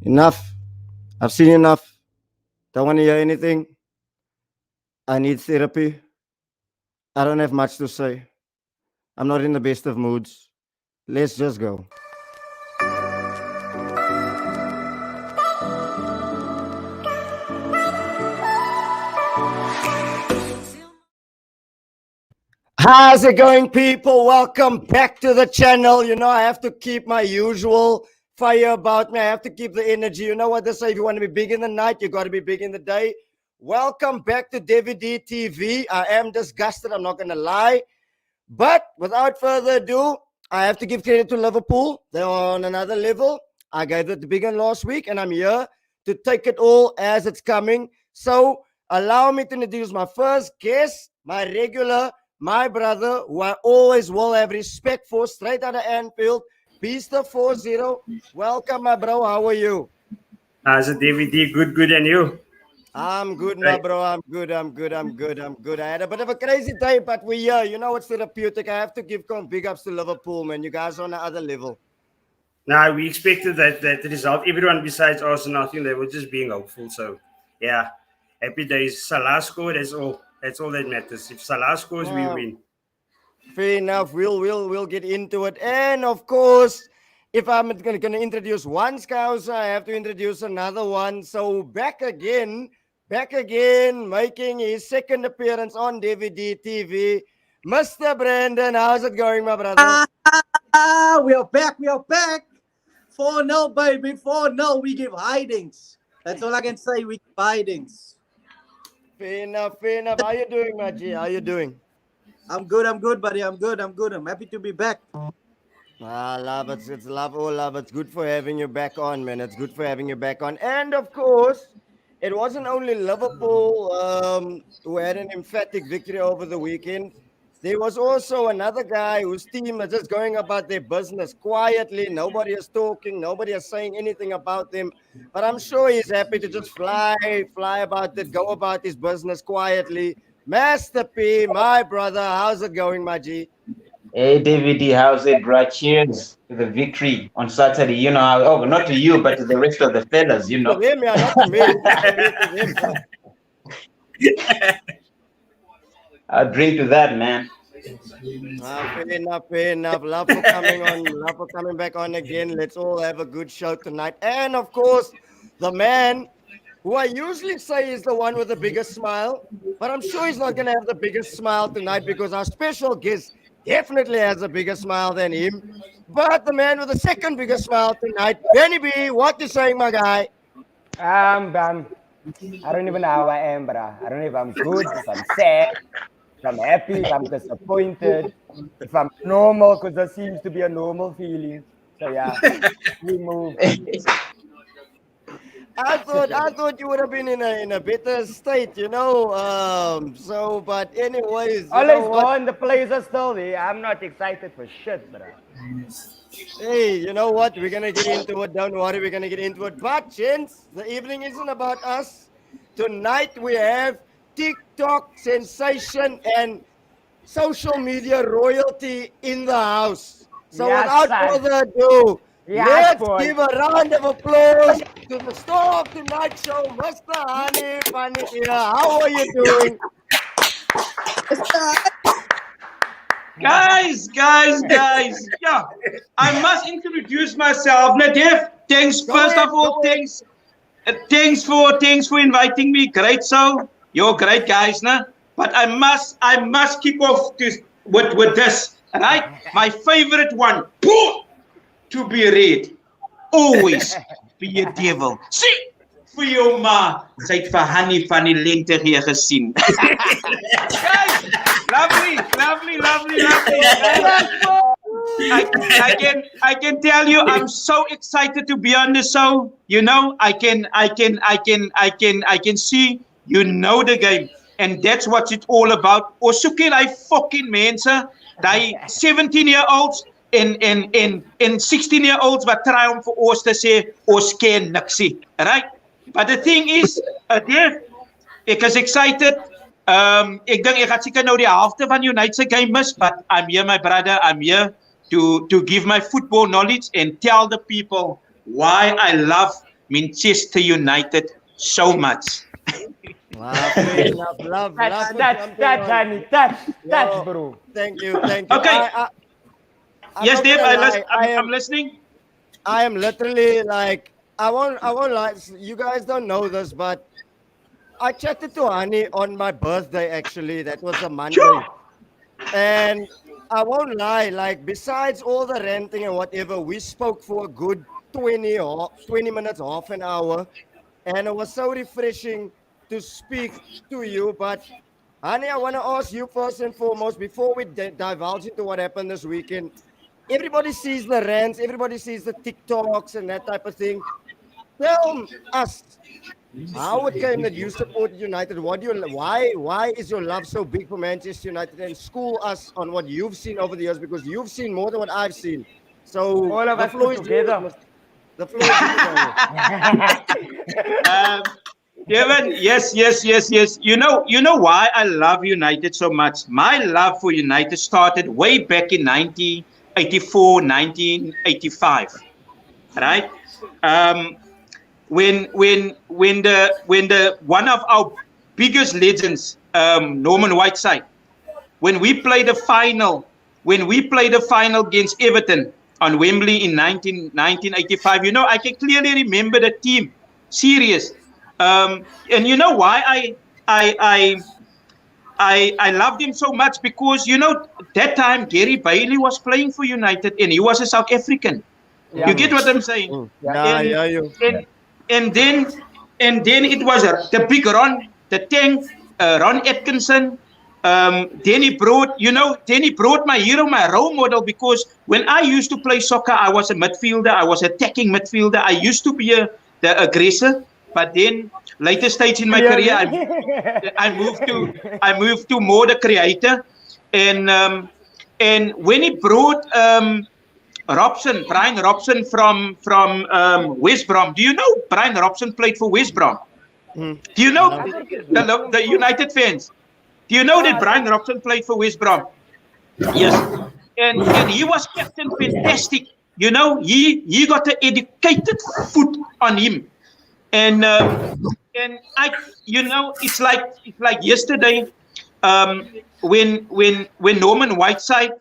Enough. I've seen enough. Don't want to hear anything. I need therapy. I don't have much to say. I'm not in the best of moods. Let's just go. How's it going, people? Welcome back to the channel. You know, I have to keep my usual fire about me. I have to keep the energy. You know what they say? If you want to be big in the night, you got to be big in the day. Welcome back to DVD TV. I am disgusted. I'm not going to lie. But without further ado, I have to give credit to Liverpool. They're on another level. I gave it the big one last week, and I'm here to take it all as it's coming. So allow me to introduce my first guest, my regular, my brother, who I always will have respect for, straight out of Anfield, Beaster 40. Welcome, my bro. How are you? How's it, DVD? Good, and you? I'm good, my bro. I'm good. I had a bit of a crazy day, but we're here. You know, it's therapeutic. I have to give big ups to Liverpool, man. You guys are on another level. Now, we expected that result. Everyone besides Arsenal, I think they were just being hopeful. So, yeah, happy days. Salah scored. That's all that matters. If Salah scores, we win. Fair enough. We'll get into it. And, of course, if I'm going to introduce one Scouser, I have to introduce another one. So, back again, making his second appearance on DVD TV, Mr. Brandon. How's it going, my brother? We are back. 4-0, baby. 4-0. We give hidings. That's all I can say. We give hidings. Fair enough. How you doing, my G? How you doing? I'm good, buddy. I'm good. I'm happy to be back. Love it. It's love. It's good for having you back on, man. It's good for having you back on. And, of course, it wasn't only Liverpool who had an emphatic victory over the weekend. There was also another guy whose team is just going about their business quietly. Nobody is talking. Nobody is saying anything about them. But I'm sure he's happy to just fly about it, go about his business quietly. Master P, my brother, how's it going, my G? Hey, DVD, how's it, bro? Cheers to the victory on Saturday. You know, not to you, but to the rest of the fellas, you know. To them, yeah, not to me. I'll drink to that, man. Fair enough. Love for coming on. Love for coming back on again. Let's all have a good show tonight. And, of course, the man who I usually say is the one with the biggest smile, but I'm sure he's not going to have the biggest smile tonight because our special guest definitely has a bigger smile than him. But the man with the second biggest smile tonight, Vannie B, what you saying, my guy? I don't even know how I am, bro. I don't know if I'm good, if I'm sad, if I'm happy, if I'm disappointed, if I'm normal, because there seems to be a normal feeling. So yeah, we move. I thought you would have been in a better state, you know. But anyways, All is gone. The players are still there. I'm not excited for shit, bro. Hey, you know what? We're gonna get into it. Don't worry, we're gonna get into it. But gents, the evening isn't about us. Tonight we have TikTok sensation and social media royalty in the house. So without further ado, let's give a round of applause to the star of tonight's show, Mr. Vannie here. How are you doing? Guys. Yeah, I must introduce myself. Nadev, thanks. First of all, thanks for inviting me. Great show. You're great guys, nah? But I must kick off with this, right? My favorite one. To be read. Always be a devil. See, vir jou ma. Sy het vir Honey van die lente hier gesien. Guys, lovely. I can tell you, I'm so excited to be on the show. You know, I can see you know the game, and that's what it's all about. Or soek jy daai fucking mense, daai 17-year-olds en 16-year-olds wat try om vir ons te sê ons ken niksie, right? But the thing is, ek is excited. Ek dink ek gaan seker nou die helfte van United se game miss, but I'm here, my brother. I'm here to give my football knowledge and tell the people why I love Manchester United so much. Wow, fair enough. Love put something on. honey, touch, Yo, bro. Thank you, thank you. Okay. I'm Yes, not Dave, gonna lie, I'm listening. I am literally like, I won't lie. You guys don't know this, but I chatted to Hani on my birthday. Actually, that was a Monday, Sure. and I won't lie. Like, besides all the ranting and whatever, we spoke for a good 20 minutes, half an hour, and it was so refreshing to speak to you. But Hani, I want to ask you first and foremost before we divulge into what happened this weekend. Everybody sees the rants, everybody sees the TikToks and that type of thing. Tell us how it came that you supported United. What do you why is your love so big for Manchester United? And school us on what you've seen over the years, because you've seen more than what I've seen. So All of the us floor put is yours. together. The floor is yours. Kevin, yes. You know why I love United so much? My love for United started way back in 1984, 1985, right? When the one of our biggest legends, Norman Whiteside, when we played the final against Everton on Wembley in 1985, I can clearly remember the team, serious. And you know why I loved him so much? Because that time Gary Bailey was playing for United and he was a South African. Yeah. You get what I'm saying? And then it was the big Ron, the tank, Ron Atkinson. Then he brought my hero, my role model, because when I used to play soccer, I was a midfielder. I was attacking midfielder. I used to be the aggressor, but then later stage in my career, I moved to more the creator. And when he brought Brian Robson from West Brom. Do you know Brian Robson played for West Brom? Do you know the United fans? Do you know that Brian Robson played for West Brom? Yes, and he was captain, fantastic. He got an educated foot on him, and I, it's like yesterday, when Norman Whiteside,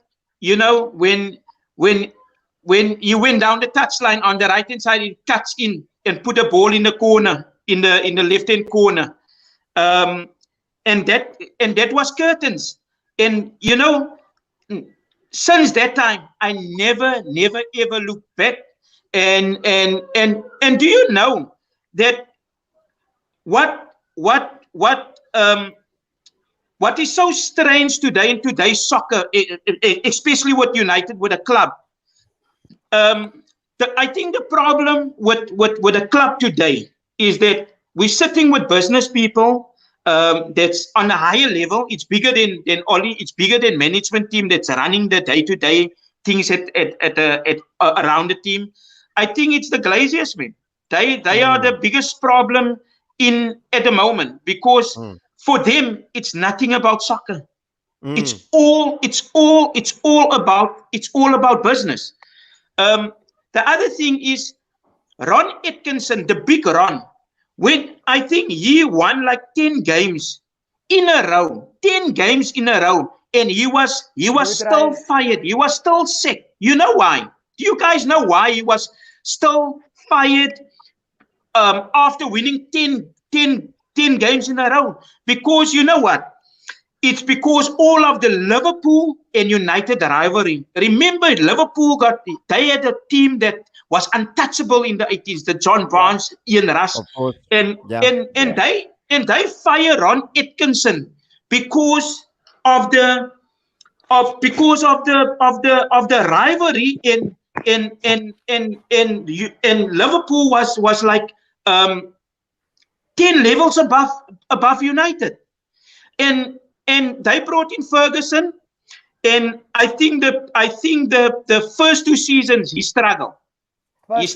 when he went down the touchline on the right hand side, he cuts in and put the ball in the corner, in the left hand corner, and that was curtains. And since that time, I never ever looked back. And do you know that what is so strange today in today's soccer, especially with United, with a club? I think the problem with a club today is that we're sitting with business people that's on a higher level. It's bigger than Ollie. It's bigger than management team that's running the day-to-day things at around the team. I think it's the Glaziers, man. They are the biggest problem at the moment, because for them it's nothing about soccer. It's all about business. The other thing is Ron Atkinson, the big Ron, when I think he won like 10 games in a row, and he was still fired. He was still sick. You know why? Do you guys know why he was still fired after winning 10 games in a row? Because you know what? It's because all of the Liverpool and United rivalry. Remember, Liverpool they had a team that was untouchable in the 80s, the John Barnes, Ian Rush, and they fired Ron Atkinson because of the rivalry, and Liverpool was like 10 levels above United, and they brought in Ferguson, and I think the first 2 seasons he struggled. We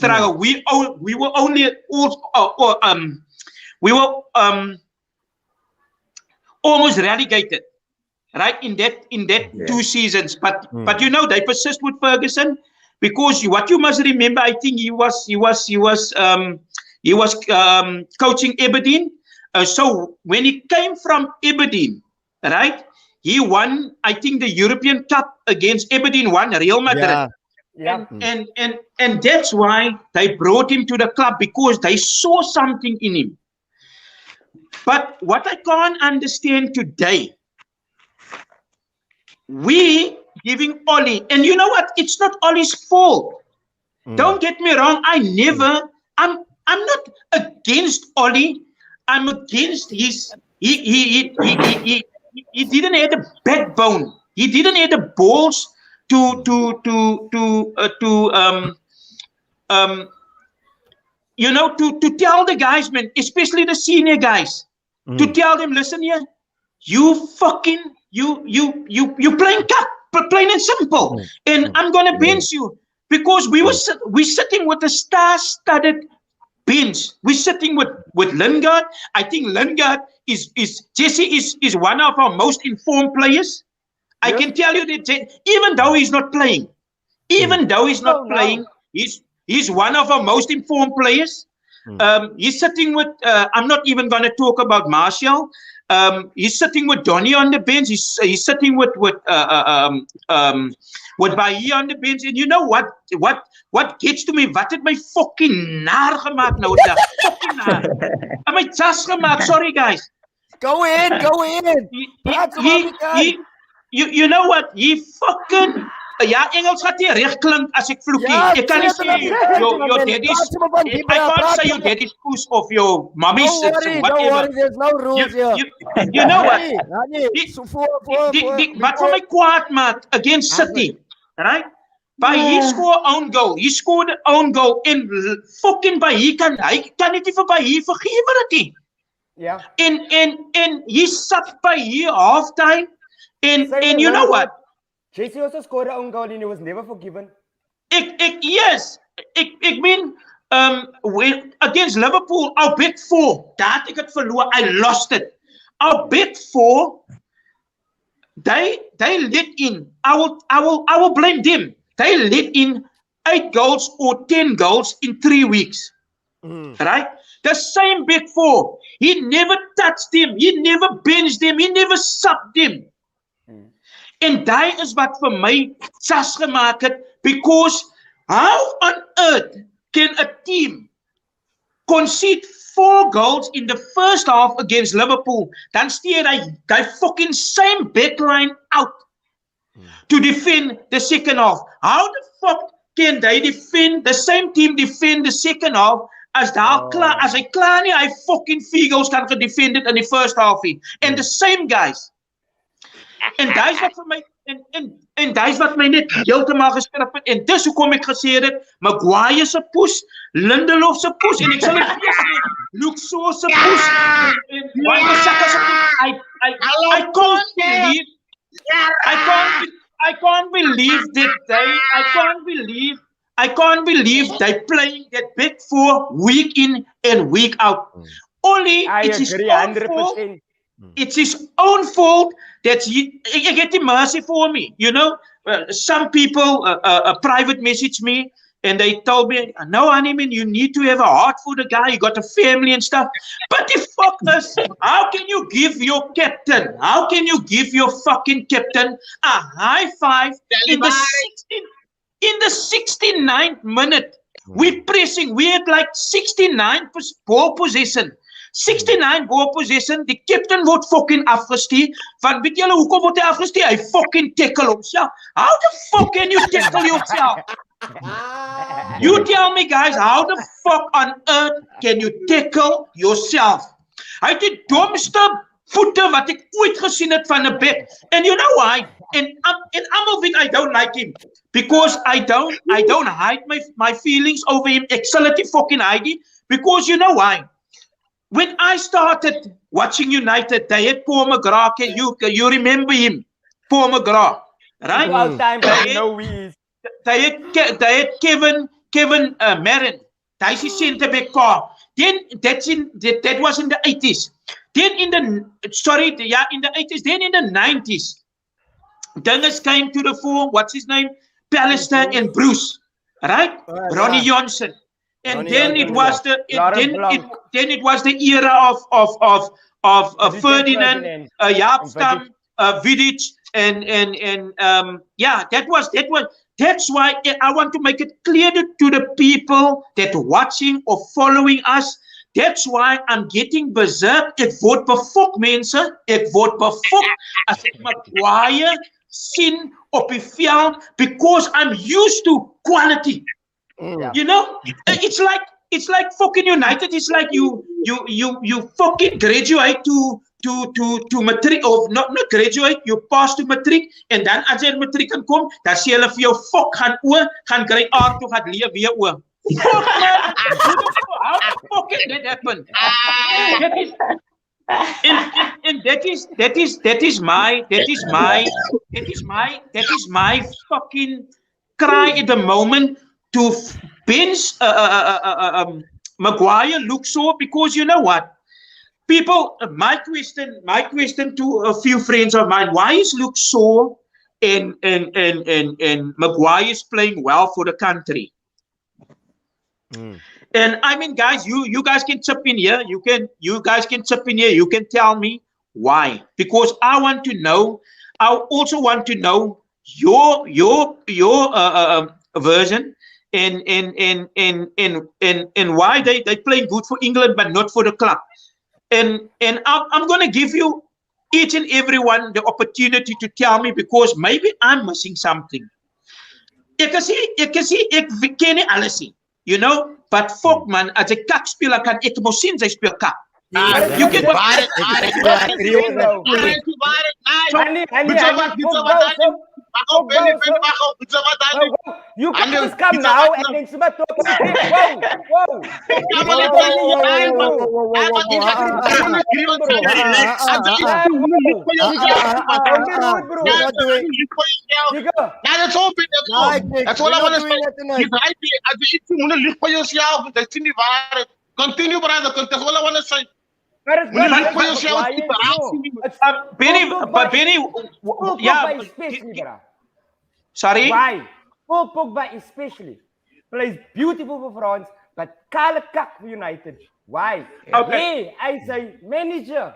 were almost relegated, right, in that 2 seasons. But they persist with Ferguson, because what you must remember, I think he was He was coaching Aberdeen. So when he came from Aberdeen, right, he won, I think, the European Cup against Aberdeen, won Real Madrid. Yeah. And that's why they brought him to the club, because they saw something in him. But what I can't understand today, we giving Ollie, and you know what? It's not Ollie's fault. Don't get me wrong. I'm not against Ollie. I'm against his. He didn't have the backbone. He didn't have the balls to tell the guys, man, especially the senior guys, to tell them, listen here, you fucking you playing cup, plain and simple, and I'm gonna bench you, because we're sitting with a star-studded bench. We're sitting with Lingard. I think Lingard is one of our most informed players. I can tell you that, even though he's not playing, he's one of our most informed players. He's sitting with, I'm not even going to talk about Martial. He's sitting with Donny on the bench. He's sitting with Bailly on the bench. And you know what gets to me? Wat het my fucking naar gemaakt nou? Fucking naar. Am I just gemaakt? Sorry, guys. Go in. You know what? He fucking... Ja, Engels gaat nie reg klink as ek vloekie. Ek kan nie sê your daddy's... I can't say your daddy's puss of your mommy's... Don't worry, there's no rules here. You know what? Wat vir my kwaad maak against City, right? Bailly score own goal. He scored an own goal, and fucking Bailly kan nie vir Bailly vergewe dit nie. Yeah. And he sat Bailly halftime, and you know what? JC also scored an own goal and he was never forgiven. Yes. I mean, against Liverpool, our big four, daar het ek het verloor. I lost it. Our big four, they let in. I will blame them. They let in 8 goals or 10 goals in 3 weeks. Right? The same big four. He never touched them. He never benched them. He never subbed them. En daai is wat vir my sas gemaak het, because how on earth can a team concede 4 goals in the first half against Liverpool, dan steer hy fucking same backline out to defend the second half? How the fuck can they defend, the same team defend the second half, as hy klaar nie, hy fucking 4 goals kan gedefend het in die first half nie, and the same guys. En daai wat vir my en daai wat my net heeltemal geskrip het, en dis hoekom ek gesê het Maguire se push, Lindelof se push, en ek sal dit weer sê, Luke Shaw se push, en Wan-Bissaka se push. I can't believe they playing that big four week in and week out. Only it's his own fault. It's his own fault that he get the mercy for me. You know, some people private message me and they told me, no, Honeyman, you need to have a heart for the guy. You got a family and stuff. But the fuck us, how can you give your captain, how can you give your fucking captain a high five in the 69th minute? We pressing, we had like 69 ball possession. 69 ball possession, die captain word fucking afgestuur. Van weet julle hoekom word hy afgestuur? Hy fucking tackle homself. How the fuck can you tackle yourself? You tell me, guys, how the fuck on earth can you tackle yourself? Hy het die domste voete wat ek ooit gesien het van 'n back. And you know why? And almal weet I don't like him. Because I don't hide my feelings over him. Ek sal dit fucking hide. Because you know why? When I started watching United, they had Paul McGrath. You remember him, Paul McGrath, right? All time, I know we is. They had Kevin Marin. That's his centre back car. Then that was in the 80s. Then in the 80s. Then in the 90s, Dingus came to the fore. What's his name? Pallister and Bruce, right? Ronnie Johnson. And Ronnie then it was the then it was the era of Ferdinand, Jaap Stam, Vidic, and yeah, that's why I want to make it clear to the people that watching or following us. That's why I'm getting berserk. Ek word befok, mense. Ek word befok as ek Maguire sien op die veld because I'm used to quality. You know, it's like fucking United. It's like you fucking graduate to matric, or not graduate, you pass to matric, and dan as jy matriek kan kom, dan sê hulle vir jou fok gaan oor, gaan grade R toe gaan leer weer oor. Fuck man, how the fuck did that happen? That is my fucking cry at the moment to bench Maguire looks so, because you know what? People, my question to a few friends of mine, why is Luke Shaw and Maguire is playing well for the country? And I mean, guys, you guys can chip in here. You guys can chip in here. You can tell me why. Because I want to know. I also want to know your version and why they playing good for England but not for the club. And I'm going to give you each and everyone the opportunity to tell me, because maybe I'm missing something. Ek ken nie alles nie, you know, but fuck man, as 'n kak speler kan ek mos sien sy speel kak. You can you can just come now and then somebody talk to you. Whoa. That's all I want to say. Live for yourself. Continue, brother. That's all I want to say. Benny, yeah. Sorry? Why? Paul Pogba especially plays beautiful for France, but kale kak for United. Why? Okay. Hey, I say manager,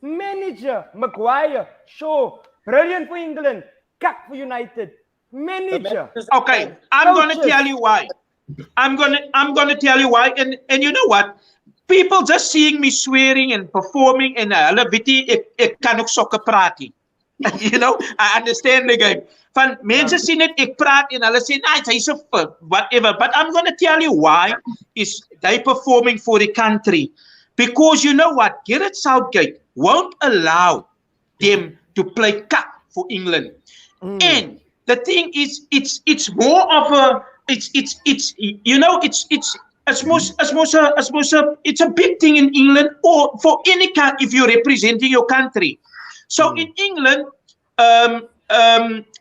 Maguire, Shaw, brilliant for England, kak for United, manager. Okay, I'm going to tell you why. I'm gonna tell you why, and you know what? People just seeing me swearing and performing and hulle weet ek kan ook sokker praat nie. You know, I understand the game. Van mense sien dit ek praat en hulle sê nice, hy's so whatever, but I'm going to tell you why is they performing for the country. Because you know what? Gareth Southgate won't allow them to play cup for England. And the thing is, it's more of a it's a big thing in England, or for any country if you're representing your country. So in England,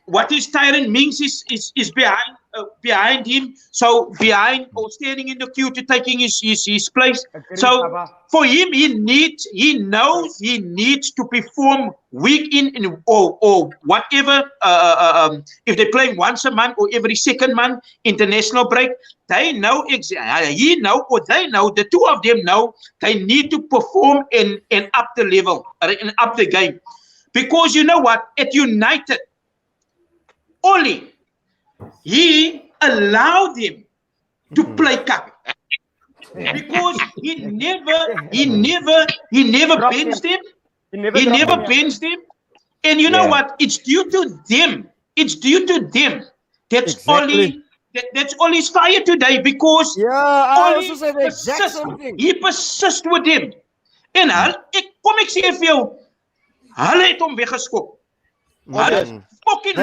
what is Tyrone Mings is behind him, so behind or standing in the queue to taking his place. So for him, he knows he needs to perform week in or whatever. If they're playing once a month or every second month, international break, they know they know, the two of them know they need to perform and up the level and up the game. Because you know what, at United, only he allowed him to play cup because he never benched him. He never benched him, and you know what? It's due to them. That's Exactly. That's all he's fired today, because I also said the exact same thing. he persists with him. En ek sê vir jou, hulle het hom weggeskop. Hulle fucking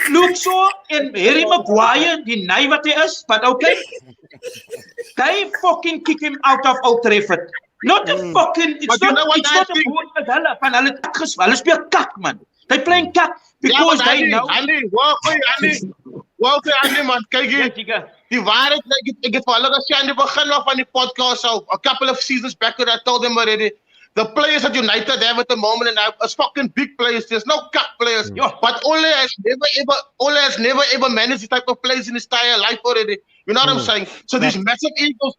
Luke Shaw en Harry Maguire, die nei wat hy is, but okay. They fucking kick him out of Old Trafford. Not a fucking, it's not a board met hulle, van hulle speel kak, man. They playing kak because they know. Andy, man, kyk hier. Die waarheid, ek het vir hulle gesê aan die begin af van die podcast, so a couple of seasons back, I told them already, The players at United have at the moment and are fucking big players. There's no cup players. But Ole has never ever managed this type of players in his entire life already. You know what I'm saying? So these massive egos,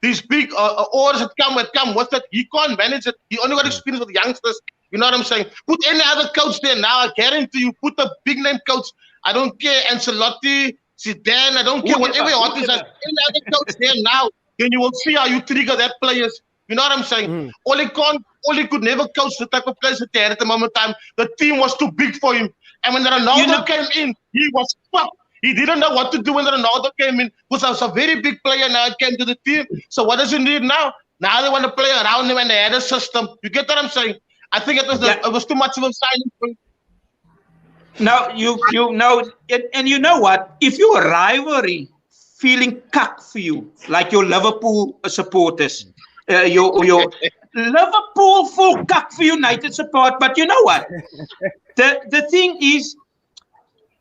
these big orders that come with that, he can't manage it. He only got experience with youngsters. You know what I'm saying? Put any other coach there now, I guarantee you, put a big name coach. I don't care, Ancelotti, Zidane, I don't care, whatever your artist has, any other coach there now, then you will see how you trigger that players. You know what I'm saying? Ole could never coach the type of players that they had at the moment in time. The team was too big for him. And when Ronaldo came in, he was fucked. He didn't know what to do when Ronaldo came in. Because I was a very big player now. It came to the team. So what does he need now? Now they want to play around him and they had a system. You get what I'm saying? I think it was too much of a signing for him. Now you know, and you know what? If your rivalry feeling cuck for you, like your Liverpool supporters, your Liverpool full cuck for United support, but you know what? The thing is,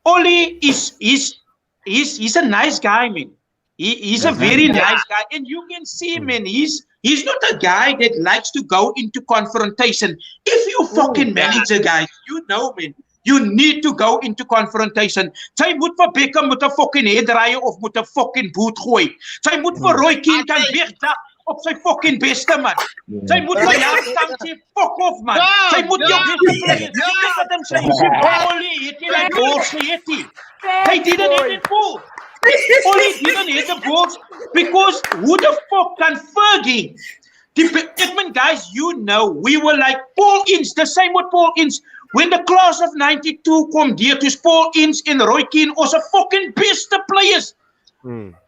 Ole he's a nice guy, man. He's a very nice guy, and you can see, man, he's not a guy that likes to go into confrontation. If you fucking manager, guys, you know, man, you need to go into confrontation. Sy moet vir Beckham met 'n fucking headryer of met 'n fucking boot gooi. Sy moet vir Roy Keane kan wegdak op sy fucking beste man. Sy moet vir Jan sê fuck off, man. Sy moet jou weet wat hom sê. Ole het nie like bullshit. Hy didn't hit it full. Ole didn't hit the balls because who the fuck can Fergie? Guys, you know, we were like Paul Ince, the same with Paul Ince. When the class of 92 kom deur, toe Paul Ince en Roy Keane was a fucking best players.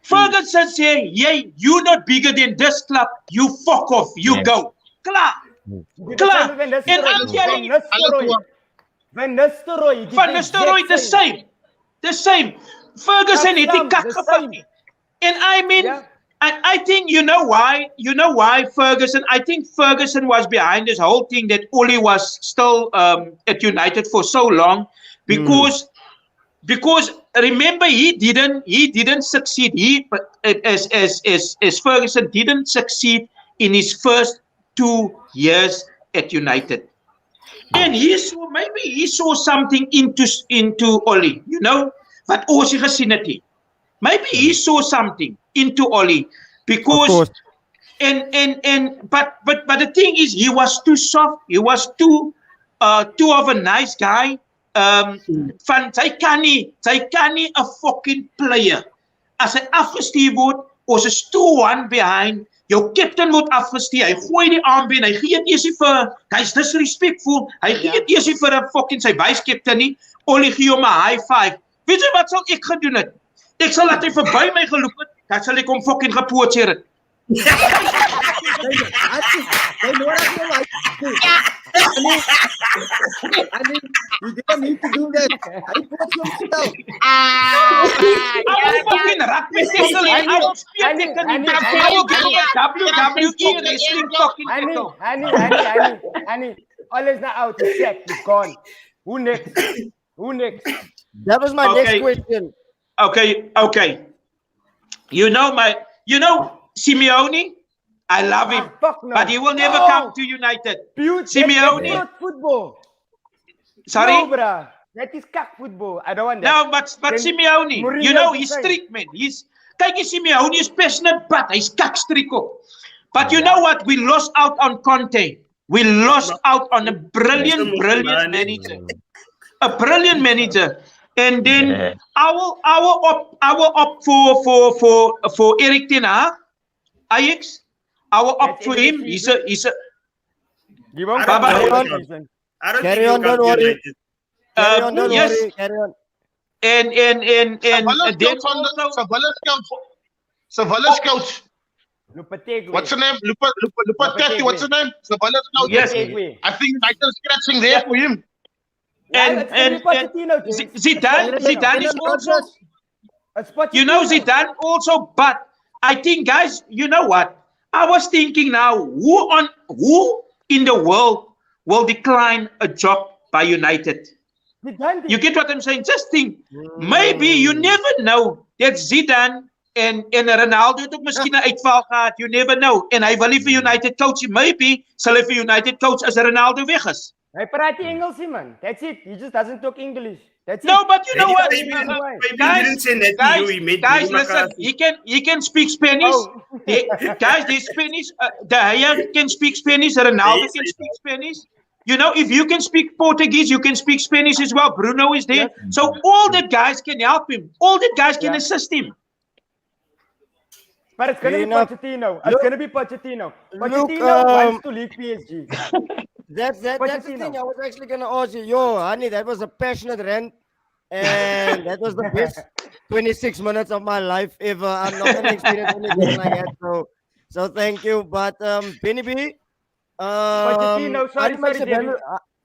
Ferguson say, "Yay, you not bigger than this club. You fuck off. You go." Klaar. And I'm telling you, Van Nistelrooy, the same. Ferguson het die kak gepak nie. And I mean, I think you know why Ferguson. I think Ferguson was behind this whole thing that Ole was still at United for so long because remember he didn't succeed. As Ferguson didn't succeed in his first 2 years at United, and maybe he saw something into Ole, you know. But ons het gesien het nie. Maybe he saw something into Ole because but the thing is he was too soft. He was too of a nice guy. Van sy kan nie 'n fucking player. As hy afgestuur word, ons is 2-1 behind. Jou captain word afgestuur. Hy gooi die armbeen. Hy gee dit eers vir hy's disrespectful. Hy gee dit eers vir 'n fucking sy vice captain nie. Ole gee hom 'n high five. Weet jy wat sal ek gedoen het? Ek sal laat hy verby my geloop het, dan sal ek hom fucking gepootseer het. I mean, you didn't need to do that. I put yourself. I will fucking rugby tackle him. I will spear tackle him. I will give him a WWE wrestling fucking tackle. Annie, all is not out. He's set. He's gone. Who next? That was my next question. Okay. You know Simeone? I love him, but he will never come to United. Simeone. That's not football. Sorry? No, bruh. That is cuck football. I don't want that. No, but Simeone, Mourinho, you know, he's strict, man. Kyk, Simeone is passionate, but he's cuck strict. But you know what? We lost out on Conte. We lost out on a brilliant manager. A brilliant manager. And then our up for Erik ten Hag, Ajax. Our up for him. He's a. Carry on, don't worry. Yes. Carry on. And then Savalas coach. What's the name? Lupateki. What's the name? Savalas coach. Yes. I think United scratching there for him. And Zidane is also, you know, Zidane also, but I think, guys, you know what? I was thinking now, who in the world will decline a job by United? You get what I'm saying? Just think, maybe you never know that Zidane En Ronaldo het ook miskien 'n uitval gehad. You never know. En hy wil nie vir United coach. Maybe sal hy vir United coach as Ronaldo weg is. Hy praat nie Engels nie, man. That's it. He just doesn't talk English. That's No, it. but you know what? Maybe he Guys, didn't say that to you. He made guys, Bruno listen. McCarthy. He can speak Spanish. Oh. Guys, there's Spanish. De Gea can speak Spanish. Ronaldo can speak Spanish. You know, if you can speak Portuguese, you can speak Spanish as well. Bruno is there. Yes. So all the guys can help him. All the guys can Yeah. assist him. But it's going to be Enough. Pochettino. It's Look- going to be Pochettino. Look, Pochettino wants to leave PSG. That's the Pochettino. thing. I was actually gonna ask you, yo, honey, that was a passionate rant, and that was the best 26 minutes of my life ever. I'm not gonna experience anything like that. So thank you. But Benny B, Pochettino, sorry, David.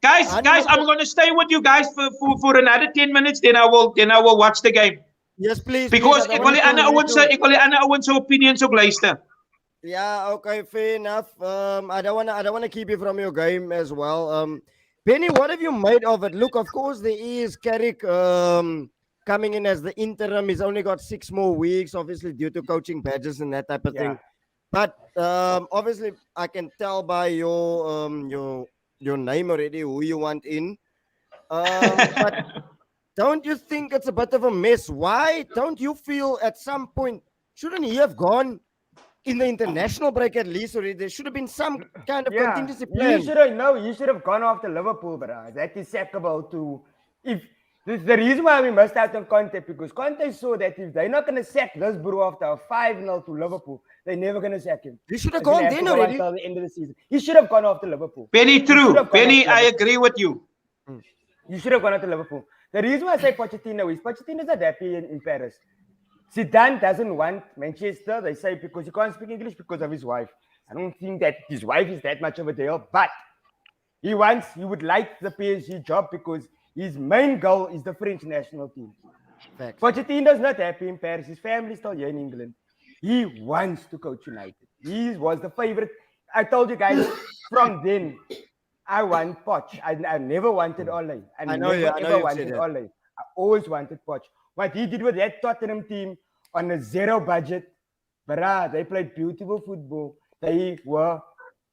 Guys, I'm going to stay with you guys for another 10 minutes. Then I will watch the game. yes, please. Because please, I ek don't wil die want to ander leave ouens se you- ek wil die ander ouens se opinions ook luister. Yeah, okay, fair enough. I don't wanna keep you from your game as well. Benny, what have you made of it? Look, of course there is Carrick coming in as the interim. He's only got 6 more weeks, obviously due to coaching badges and that type of thing. But obviously I can tell by your name already who you want in. But don't you think it's a bit of a mess? Why don't you feel at some point shouldn't he have gone in the international break at least already? There should have been some kind of contingency plan. You should have gone after Liverpool, bro. That is sackable to. If the reason why we must out on Conte, because Conte saw that if they're not going to sack this bro after a 5-0 to Liverpool, they're never going to sack him. He should have It's gonna gone have then to go already. until the end of the season. He should have gone after Liverpool. Benny, should true. have gone Benny, off I Liverpool. agree with you. You should have gone after Liverpool. The reason why I say Pochettino is Pochettino's not happy in Paris. Zidane doesn't want Manchester. They say because he can't speak English because of his wife. I don't think that his wife is that much of a deal, but he would like the PSG job because his main goal is the French national team. Facts. Pochettino's not happy in Paris. His family's still here in England. He wants to coach United. He was the favorite. I told you guys from then, I want Poch. I never wanted Ole. I know never you- I know ever you've said wanted that. Ole. I always wanted Poch. What he did with that Tottenham team on a 0 budget, bruh, they played beautiful football. They were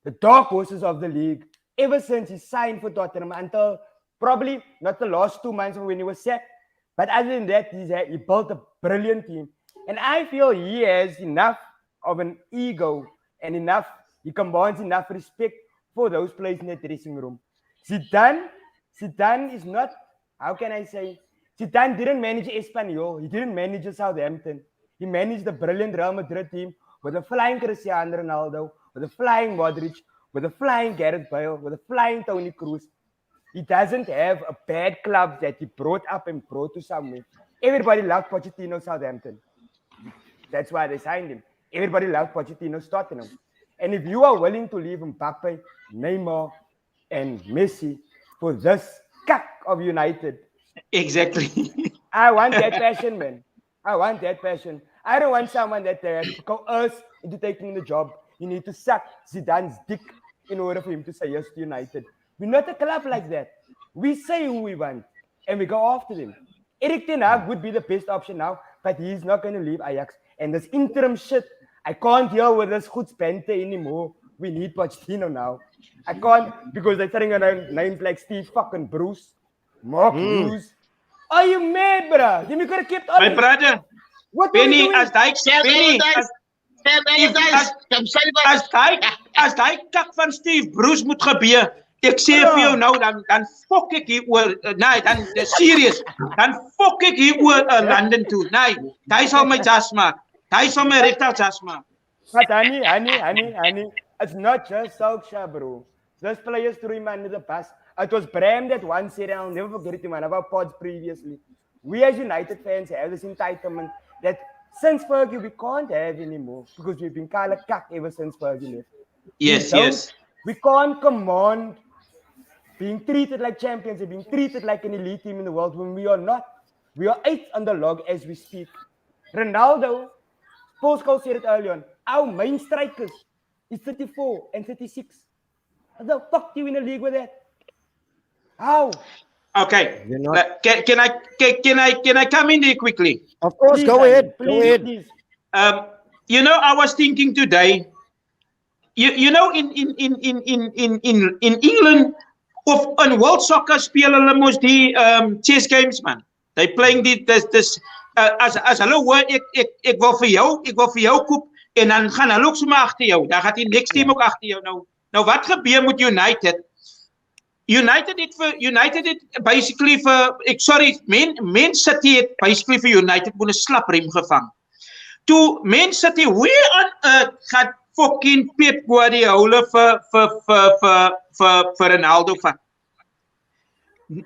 the dark horses of the league ever since he signed for Tottenham until probably not the last 2 months when he was sacked. But other than that, he built a brilliant team. And I feel he has enough of an ego and he combines enough respect for those players in the dressing room. Zidane is not, how can I say, Zidane didn't manage Espanyol. He didn't manage Southampton. He managed the brilliant Real Madrid team with a flying Cristiano Ronaldo, with a flying Modric, with a flying Gareth Bale, with a flying Toni Kroos. He doesn't have a bad club that he brought up and brought to somewhere. Everybody loved Pochettino Southampton. That's why they signed him. Everybody loved Pochettino Tottenham. And if you are willing to leave Mbappe, Neymar, and Messi for this cuck of United, Exactly. I want that passion, man. I want that passion. I don't want someone that coerce into taking the job. You need to suck Zidane's dick in order for him to say yes to United. We're not a club like that. We say who we want, and we go after them. Erik ten Hag would be the best option now, but he's not going to leave Ajax. And this interim shit, I can't deal with this Goeds banter anymore. We need Pochettino now. I can't, because they're throwing around names like Steve fucking Bruce, Mark Hughes. Are you mad, bruh? Then we could have kept on. My brother, What were we Benny, doing? as daai Benny, as daai kak van Steve Bruce moet gebeur, ek sê vir jou nou dan fok ek hier oor nee, dan serious, dan fok ek hier oor London toe. Nee, hy sal my jas maak. Hy sal my regter jas maak. But honey, it's not just Solskjaer, bro. Those players threw him under the bus. It was Bram that once said, and I'll never forget it, man, about pods previously. We as United fans have this entitlement that since Fergie, we can't have anymore because we've been kind of cuck ever since Fergie left. Yes. We can't command being treated like champions and being treated like an elite team in the world when we are not. We are 8th on the log as we speak. Ronaldo, Paul Scholes said it earlier on, our main strikers is 34 and 36. How the fuck do you win a league with that? How? Okay. Can I come in there quickly? Of course, Please, go honey, ahead. Go please, ahead. please. You know, I was thinking today. You know, in England of in world soccer speel hulle mos die chess games, man. They playing this as hulle hoor ek wil vir jou koop en dan gaan hulle ook sommer agter jou. Dan gaan die next team ook agter jou. Nou wat gebeur met United? United het basically vir Man City het basically vir United moet 'n slap rem gevang. Toe Man City, where on earth gaan fucking Pep Guardiola for Ronaldo van?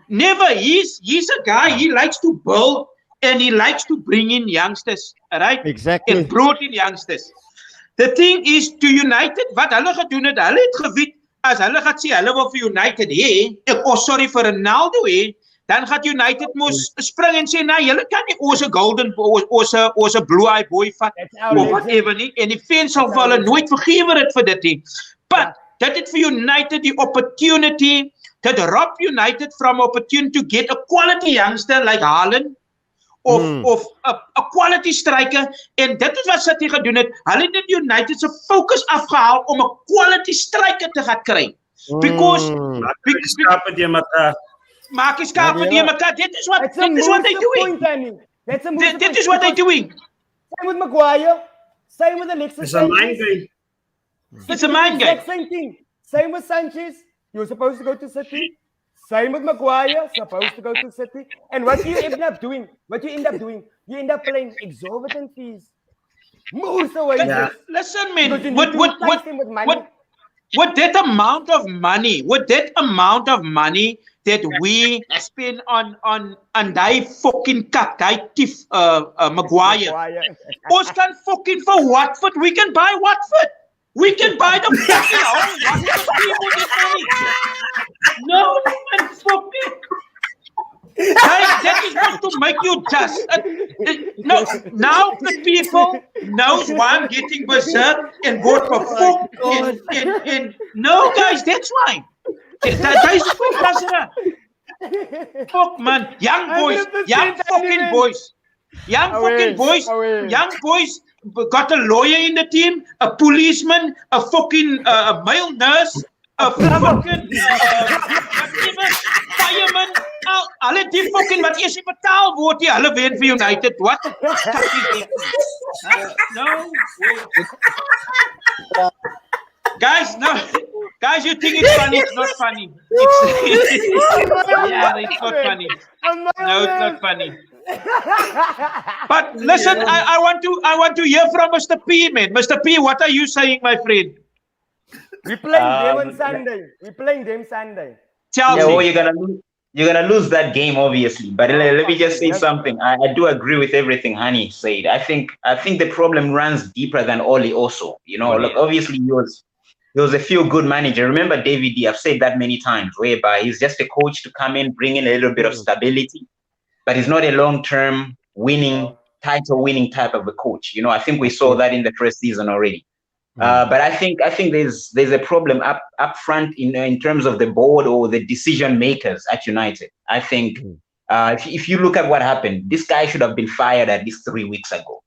Never. He's a guy, he likes to build and he likes to bring in youngsters, right? Exactly. And brought in youngsters. The thing is, to United, wat hulle gedoen het, hulle het geweet, as hulle gaan sê, hulle wil vir United vir Ronaldo dan gaat United mos spring en sê, nee, julle kan nie ons 'n golden, ons 'n blue-eye boy vat, of whatever nie, en die fans sal vir hulle nooit vergewe het vir dit nie. But, dit het vir United die opportunity, dit rob United from opportunity to get a quality youngster like Haaland, of a quality striker, en dit is wat City gedoen het, hulle het United se focus afgehaal om 'n quality striker te gaan kry. Because, maak die skape die mekaar, dit is what they're doing. Dit is what they're doing. Same with Maguire, same with Alexis. It's a mind game. It's a mind game. Same thing. Same with Sanchez. You were supposed to go to City. Same with Maguire, supposed to go to City. And what you end up doing, you end up paying exorbitant fees. Most of the Listen, man, with that amount of money, that we spend on die fucking cut, die thief, Maguire. Ons kan fucking for Watford, we can buy Watford. We can buy the fucking home. Watford people get money. No, man, fucking. Guys, that is not to make you just. No, now the people knows why I'm getting berserk and vote for fuck. And no, guys, that's why. That is fuck, man. Young fucking boys got a lawyer in the team, a policeman, a fucking male nurse, a fucking fireman. Hulle die fucking wat eers betaal word, hulle wen vir United. What the fuck is that? No. Guys, you think it's funny? It's not funny. It's not funny. No, it's not funny. But listen, I want to hear from Mr. P, man. Mr. P, what are you saying, my friend? We're playing them Sunday. Chelsea. Yeah, well, you're gonna lose that game, obviously. But let me just say something. I do agree with everything Hani said. I think the problem runs deeper than Oli also. You know, look, obviously he was a feel-good manager. Remember David D, I've said that many times, whereby he's just a coach to come in, bring in a little bit of stability, but he's not a long-term title-winning type of a coach. You know, I think we saw that in the first season already. But I think there's a problem up front in terms of the board or the decision makers at United. I think if you look at what happened, this guy should have been fired at least 3 weeks ago.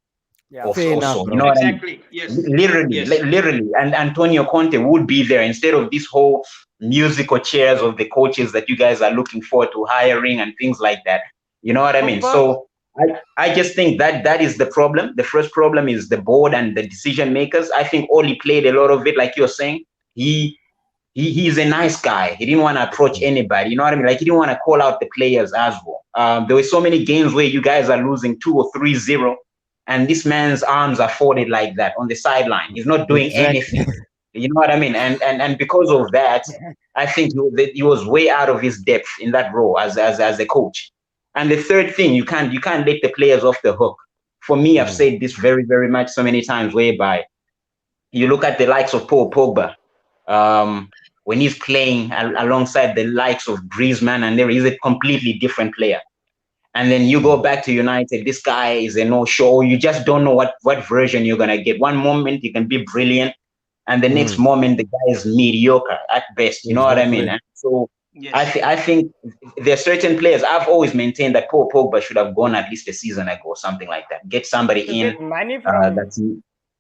Yeah, or so. You know exactly. What I mean? Yes. Literally, and Antonio Conte would be there instead of this whole musical chairs of the coaches that you guys are looking forward to hiring and things like that. You know what I mean? So I just think that is the problem. The first problem is the board and the decision makers. I think Oli played a lot of it, like you're saying. He's a nice guy. He didn't want to approach anybody. You know what I mean? Like he didn't want to call out the players as well. There were so many games where you guys are losing 2 or 3-0, and this man's arms are folded like that on the sideline. He's not doing anything. You know what I mean? And because of that, I think he was way out of his depth in that role as a coach. And the third thing, you can't let the players off the hook. For me, I've said this very, very much so many times, whereby you look at the likes of Paul Pogba, when he's playing alongside the likes of Griezmann, and he's a completely different player. And then you go back to United, this guy is a no-show. You just don't know what version you're going to get. One moment he can be brilliant, and the next moment the guy is mediocre at best. You know what I mean? And so Yes. I think there are certain players. I've always maintained that Paul Pogba should have gone at least a season ago or something like that. Get somebody To in. get money from him. That's Guys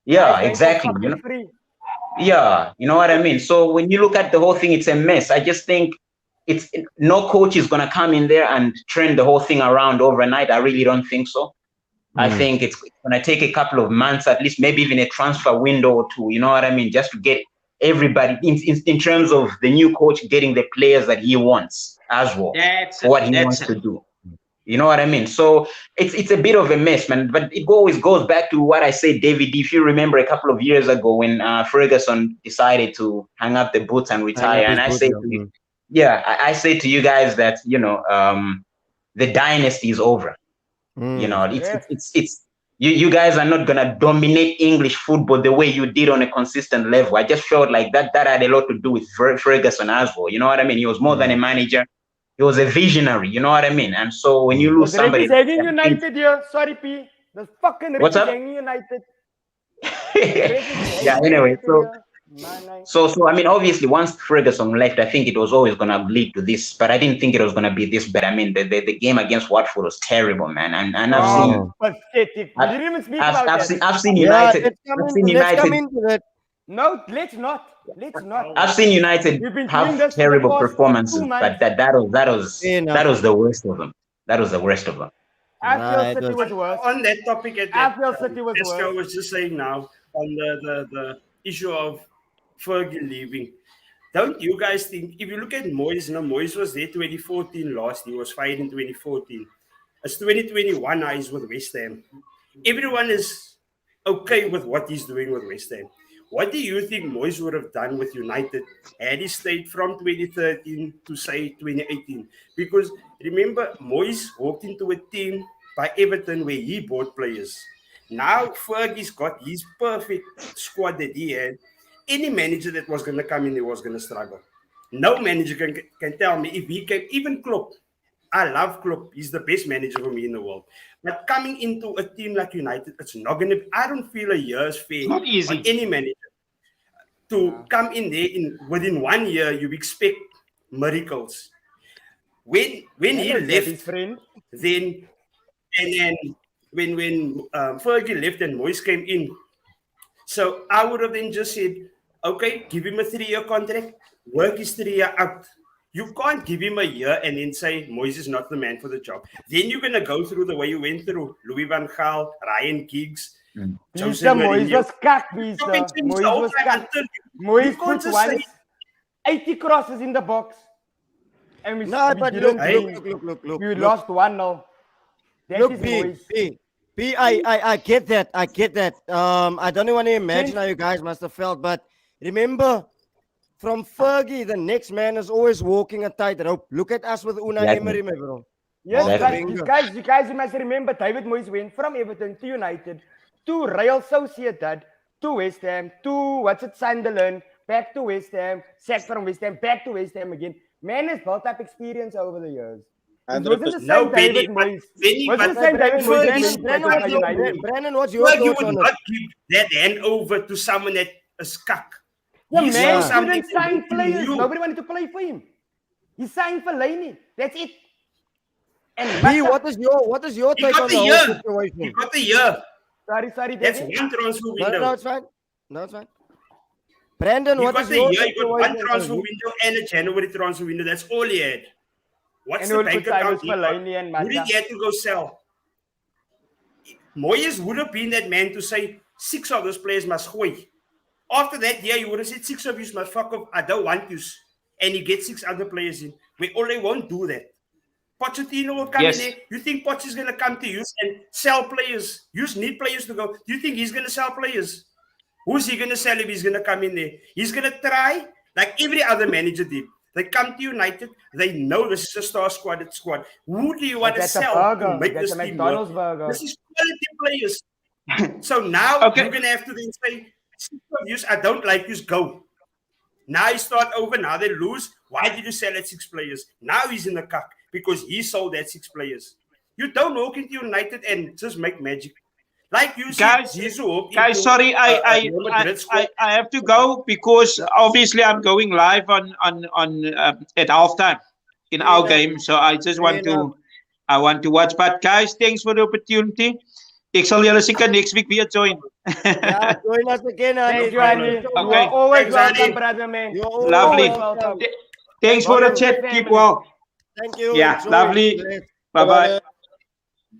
going for exactly. You know, fucking free. yeah, you know what I mean. So when you look at the whole thing, it's a mess. I just think no coach is gonna come in there and turn the whole thing around overnight. I really don't think so. I think it's gonna take a couple of months, at least, maybe even a transfer window or two. You know what I mean? Just to get everybody in terms of the new coach getting the players that he wants as well. That's For what he it. wants to do. You know what I mean? So it's a bit of a mess, man. But it always goes back to what I said, David. If you remember a couple of years ago when Ferguson decided to hang up the boots and retire, and I said to you, I said to you guys that the dynasty is over. You know, it's you guys are not gonna dominate English football the way you did on a consistent level. I just felt like that had a lot to do with Ferguson as well. You know what I mean? He was more than a manager. He was a visionary, you know what I mean? And so when you lose somebody, Representing United here. Sorry, P. The fucking What's up? representing United. Yeah. Anyway, so I mean, obviously, once Ferguson left, I think it was always gonna lead to this, but I didn't think it was gonna be this bad. I mean, the game against Watford was terrible, man, and I've seen pathetic. We didn't even speak about that. I've seen United. Let's come into that. No, let's not. Let's not. I've seen United We've been doing have this for the terrible past performances, 2 months. but that was the worst of them. That was the worst of them. Anfield City was worse. On that topic, Anfield City was Pascal worse. was just saying now on the issue of Fergie leaving. Don't you guys think, if you look at Moyes, Moyes was there 2014 last, he was fired in 2014. It's 2021 now, he's with West Ham. Everyone is okay with what he's doing with West Ham. What do you think Moyes would have done with United had he stayed from 2013 to say 2018? Because remember, Moyes walked into a team by Everton where he bought players. Now Fergie's got his perfect squad that he had. Any manager that was going to come in, he was going to struggle. No manager can tell me if he came, even Klopp. I love Klopp. He's the best manager for me in the world. But coming into a team like United, it's not going to be, I don't feel a year's fair Not easy. on any manager. To come in there within 1 year, you expect miracles. When he left, then when Fergie left and Moyes came in, so I would have then just said, okay, give him a 3-year contract, work his 3 year out. You can't give him a year and then say Moyes is not the man for the job. Then you're gonna go through the way you went through Louis van Gaal, Ryan Giggs. Moyes was kak, Moyes was kak. Moyes put 80 crosses in the box. And we look. We lost 1-0. Look, B, I get that. I don't even want to imagine how you guys must have felt, but remember, from Fergie, the next man is always walking a tightrope. Look at us with Unai Emery, my bro. Yes, you guys must remember David Moyes went from Everton to United to Real Sociedad to West Ham to Sunderland, back to West Ham, sacked from West Ham, back to West Ham again. Man has built up experience over the years. It wasn't the same David Moyes. Wasn't the same David Moyes. Brandon, what's your thoughts You would on not it? give that hand over to someone that is cuck. The He man saw something couldn't sign that players. you- Nobody wanted to play for him. He signed for Laney. That's it. And B, what is your He take got on the the whole year. situation? He got the year. Sorry, That's David. one transfer window. No, it's fine. No, it's fine. Brandon, He what got is the your year. He got one situation? transfer window and a January transfer window. That's all he had. What's And the all bank good timers account he for got? Laney and Who did Mata. he have to go sell? Moyes would have been that man to say 6 of those players must go. After that year, you would have said 6 of you must fuck off. I don't want you. And he gets 6 other players in. We only won't do that. Pochettino will come Yes. in there. You think Poch is going to come to you and sell players? You need players to go. Do you think he's going to sell players? Who's he going to sell if he's going to come in there? He's going to try like every other manager did. They come to United. They know this is a star squad. Who do you want to That's a sell burger. to make That's this a team McDonald's work? burger. This is quality players. So now Okay. you're going to have to then say, 6 of you, I don't like you, go. Now you start over. Now they lose. Why did you sell at 6 players? Now he's in the cuck because he sold that 6 players. You don't walk into United and just make magic. Like you Guys, see, Zizou walk Guys, into, sorry, Real Madrid squad. I have to go because obviously I'm going live on at halftime. in our game. So I just want to watch. But guys, thanks for the opportunity. Ik zal jullie zeker next week weer join. Yeah, join us again, Thank Andy. you, Andy. You Okay. are always Thanks, welcome, Andy. brother, man. You're always Lovely. welcome. Thanks for the God chat. bless Keep family. well. Thank you. Yeah, Enjoy. lovely. Bless. Bye bye.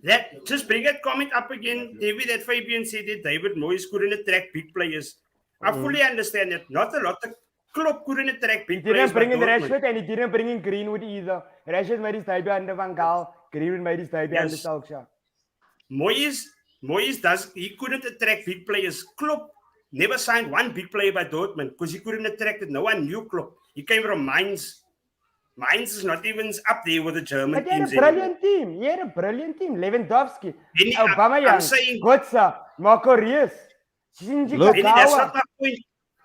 That just bring that comment up again, David. That Fabian said that David Moyes couldn't attract big players. I fully understand that. Not a lot of club couldn't attract He big players. didn't bring in but Dortmund. Rashford and he didn't bring in Greenwood either. Rashford made his debut under Van Gaal. Greenwood made his debut under Yes. Solskjaer. Moyes he couldn't attract big players. Klopp never signed one big player by Dortmund because he couldn't attract it. No one knew Klopp. He came from Mainz. Mainz is not even up there with the German But he had teams a brilliant team. He had a brilliant team. Lewandowski, Benny, Aubameyang, I'm saying- Götze, Marco Reus, Shinji Benny, that's Kagawa, not the point.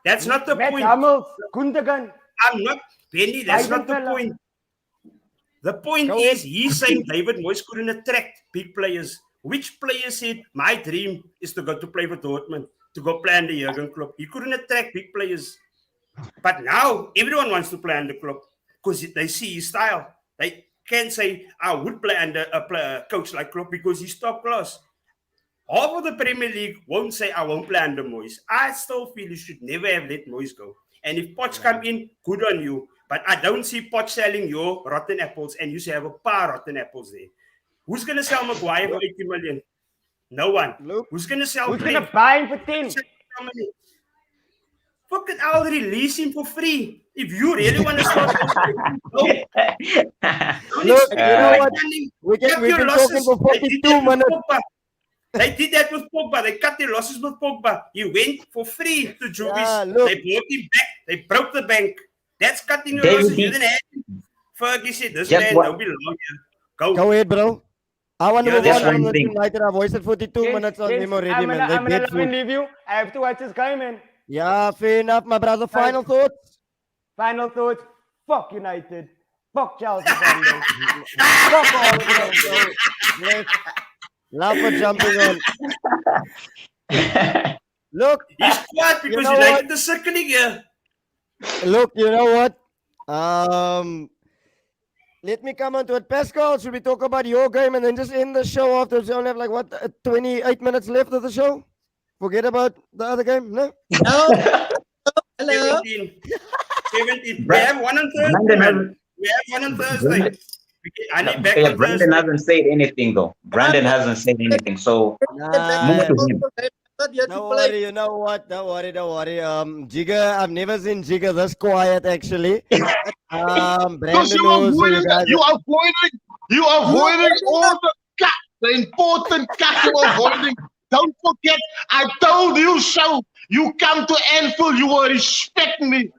That's not the Matt point. Hummels, Gundogan. I'm not Benny. That's not the Weidenfeller. point. The point Go is he's saying David Moyes couldn't attract big players. Which player said my dream is to go to play for Dortmund, to go play under Jurgen Klopp? He couldn't attract big players. But now everyone wants to play under Klopp because they see his style. They can't say I would play under a coach like Klopp because he's top class. Half of the Premier League won't say I won't play under Moyes. I still feel you should never have let Moyes go. And if Poch come in, good on you. But I don't see Poch selling your rotten apples and you should have a paar rotten apples there. Who's going to sell Maguire for 80 million? No one. Look. Who's going to sell Who's going Blake? to buy him for 10? Fucking I'll release him for free. If you really want to start, Look, you know what? We've been talking for 42 minutes. They did that with Pogba. They cut their losses with Pogba. He went for free to Juvis. Yeah, look. They brought him back. They broke the bank. That's cutting your David losses. You B. didn't have him. Fergie said, this Just man what- don't belong here. Go. Go ahead, bro. I want to Yeah, move that's on from one this thing. United. I've wasted 42 minutes on him already, I'm man. gonna They love dead and food. leave you. I have to watch this game, man. Yeah, fair enough, my brother. Final thoughts? Final thoughts. Fuck United. Fuck Chelsea. Sunday. Fuck all of them. Bless. Love for jumping on. Look, He's quiet because know United what? is circling here. look, you know what? Let me come on to it. Pascal, should we talk about your game and then just end the show after we only have like what 28 minutes left of the show? Forget about the other game? No? No. Hello. 17. 17. We have one on Thursday, Brandon man. We have one on Thursday. I need back Yeah, on Brandon Thursday. hasn't said anything though. Brandon hasn't said anything. So Nah, to him. don't worry, you know what? Don't worry. Jigger, I've never seen Jigger this quiet actually. Because Brandon knows so you guys. you avoiding all the important cut you avoiding. Don't forget, I told you so. You come to Anfield, you will respect me.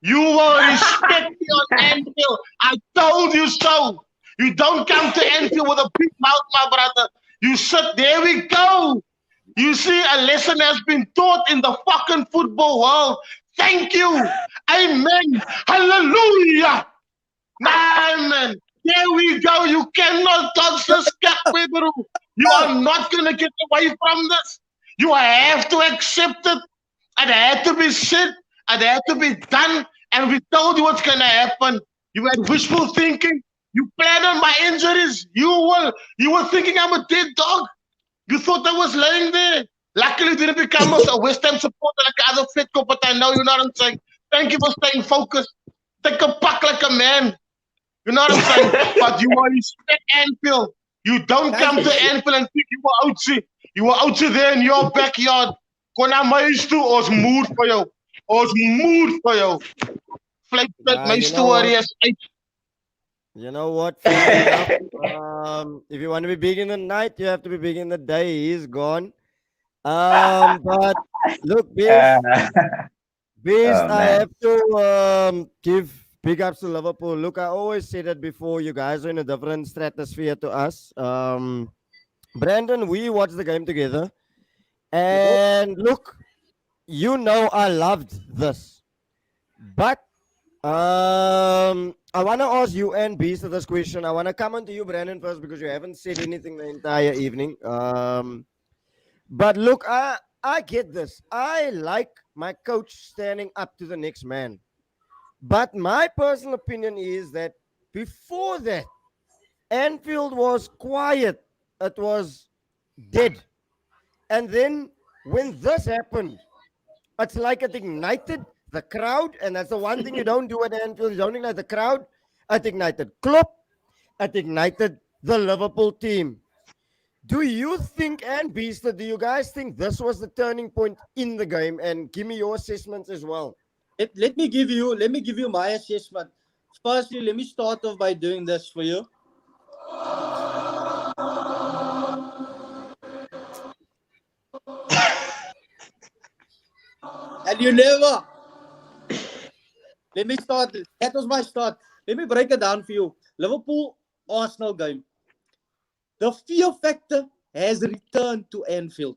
You will respect me on Anfield. I told you so. You don't come to Anfield with a big mouth, my brother. You sit, there we go. You see, a lesson has been taught in the fucking football world. Thank you. Amen. Hallelujah. Amen. There we go. You cannot touch this cup, Pedro. You are not going to get away from this. You have to accept it. It had to be said. It had to be done. And we told you what's going to happen. You had wishful thinking. You planned on my injuries. You were thinking I'm a dead dog. You thought I was laying there. Luckily, you didn't become a West Ham supporter like other fit cop, but I know you know what I'm saying. Thank you for staying focused. Take a puck like a man. You know what I'm saying? But you are respect Anfield. You don't come to Anfield and think you were outside. You were outside there in your backyard. Kona mais toe, ons moed vir jou. Ons moed vir jou. Vlieg met my stories uit. You know what? Fair enough. If you want to be big in the night, you have to be big in the day. He's gone. But look, Beast, Oh, I man. have to give big ups to Liverpool. Look, I always say that before. You guys are in a different stratosphere to us. Brandon, we watched the game together, and look, you know I loved this, but I want to ask you and Beast this question. I want to come on to you, Brandon, first because you haven't said anything the entire evening. But look, I get this. I like my coach standing up to the next man. But my personal opinion is that before that, Anfield was quiet. It was dead. And then when this happened, it's like it ignited the crowd. And that's the one thing you don't do at Anfield. You don't ignite the crowd. It ignited Klopp. It ignited the Liverpool team. Do you think, and Beaster, do you guys think this was the turning point in the game? And give me your assessments as well. Let me give you my assessment. Firstly, let me start off by doing this for you. And you never. Let me start. That was my start. Let me break it down for you. Liverpool Arsenal game. The fear factor has returned to Anfield.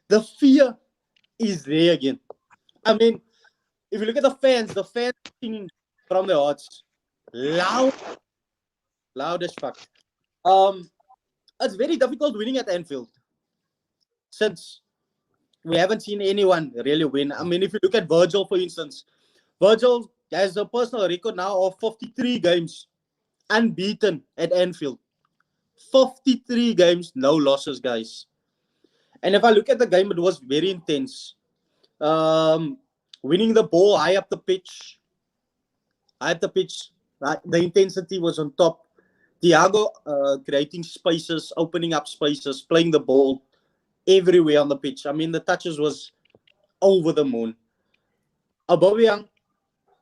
The fear is there again. I mean, if you look at the fans singing from their hearts. Loud as fuck. It's very difficult winning at Anfield. Since we haven't seen anyone really win. I mean, if you look at Virgil, for instance, Virgil has a personal record now of 53 games unbeaten at Anfield. 53 games, no losses, guys. And if I look at the game, it was very intense. Winning the ball high up the pitch. The intensity was on top. Thiago creating spaces, opening up spaces, playing the ball everywhere on the pitch. I mean, the touches was over the moon. Aubameyang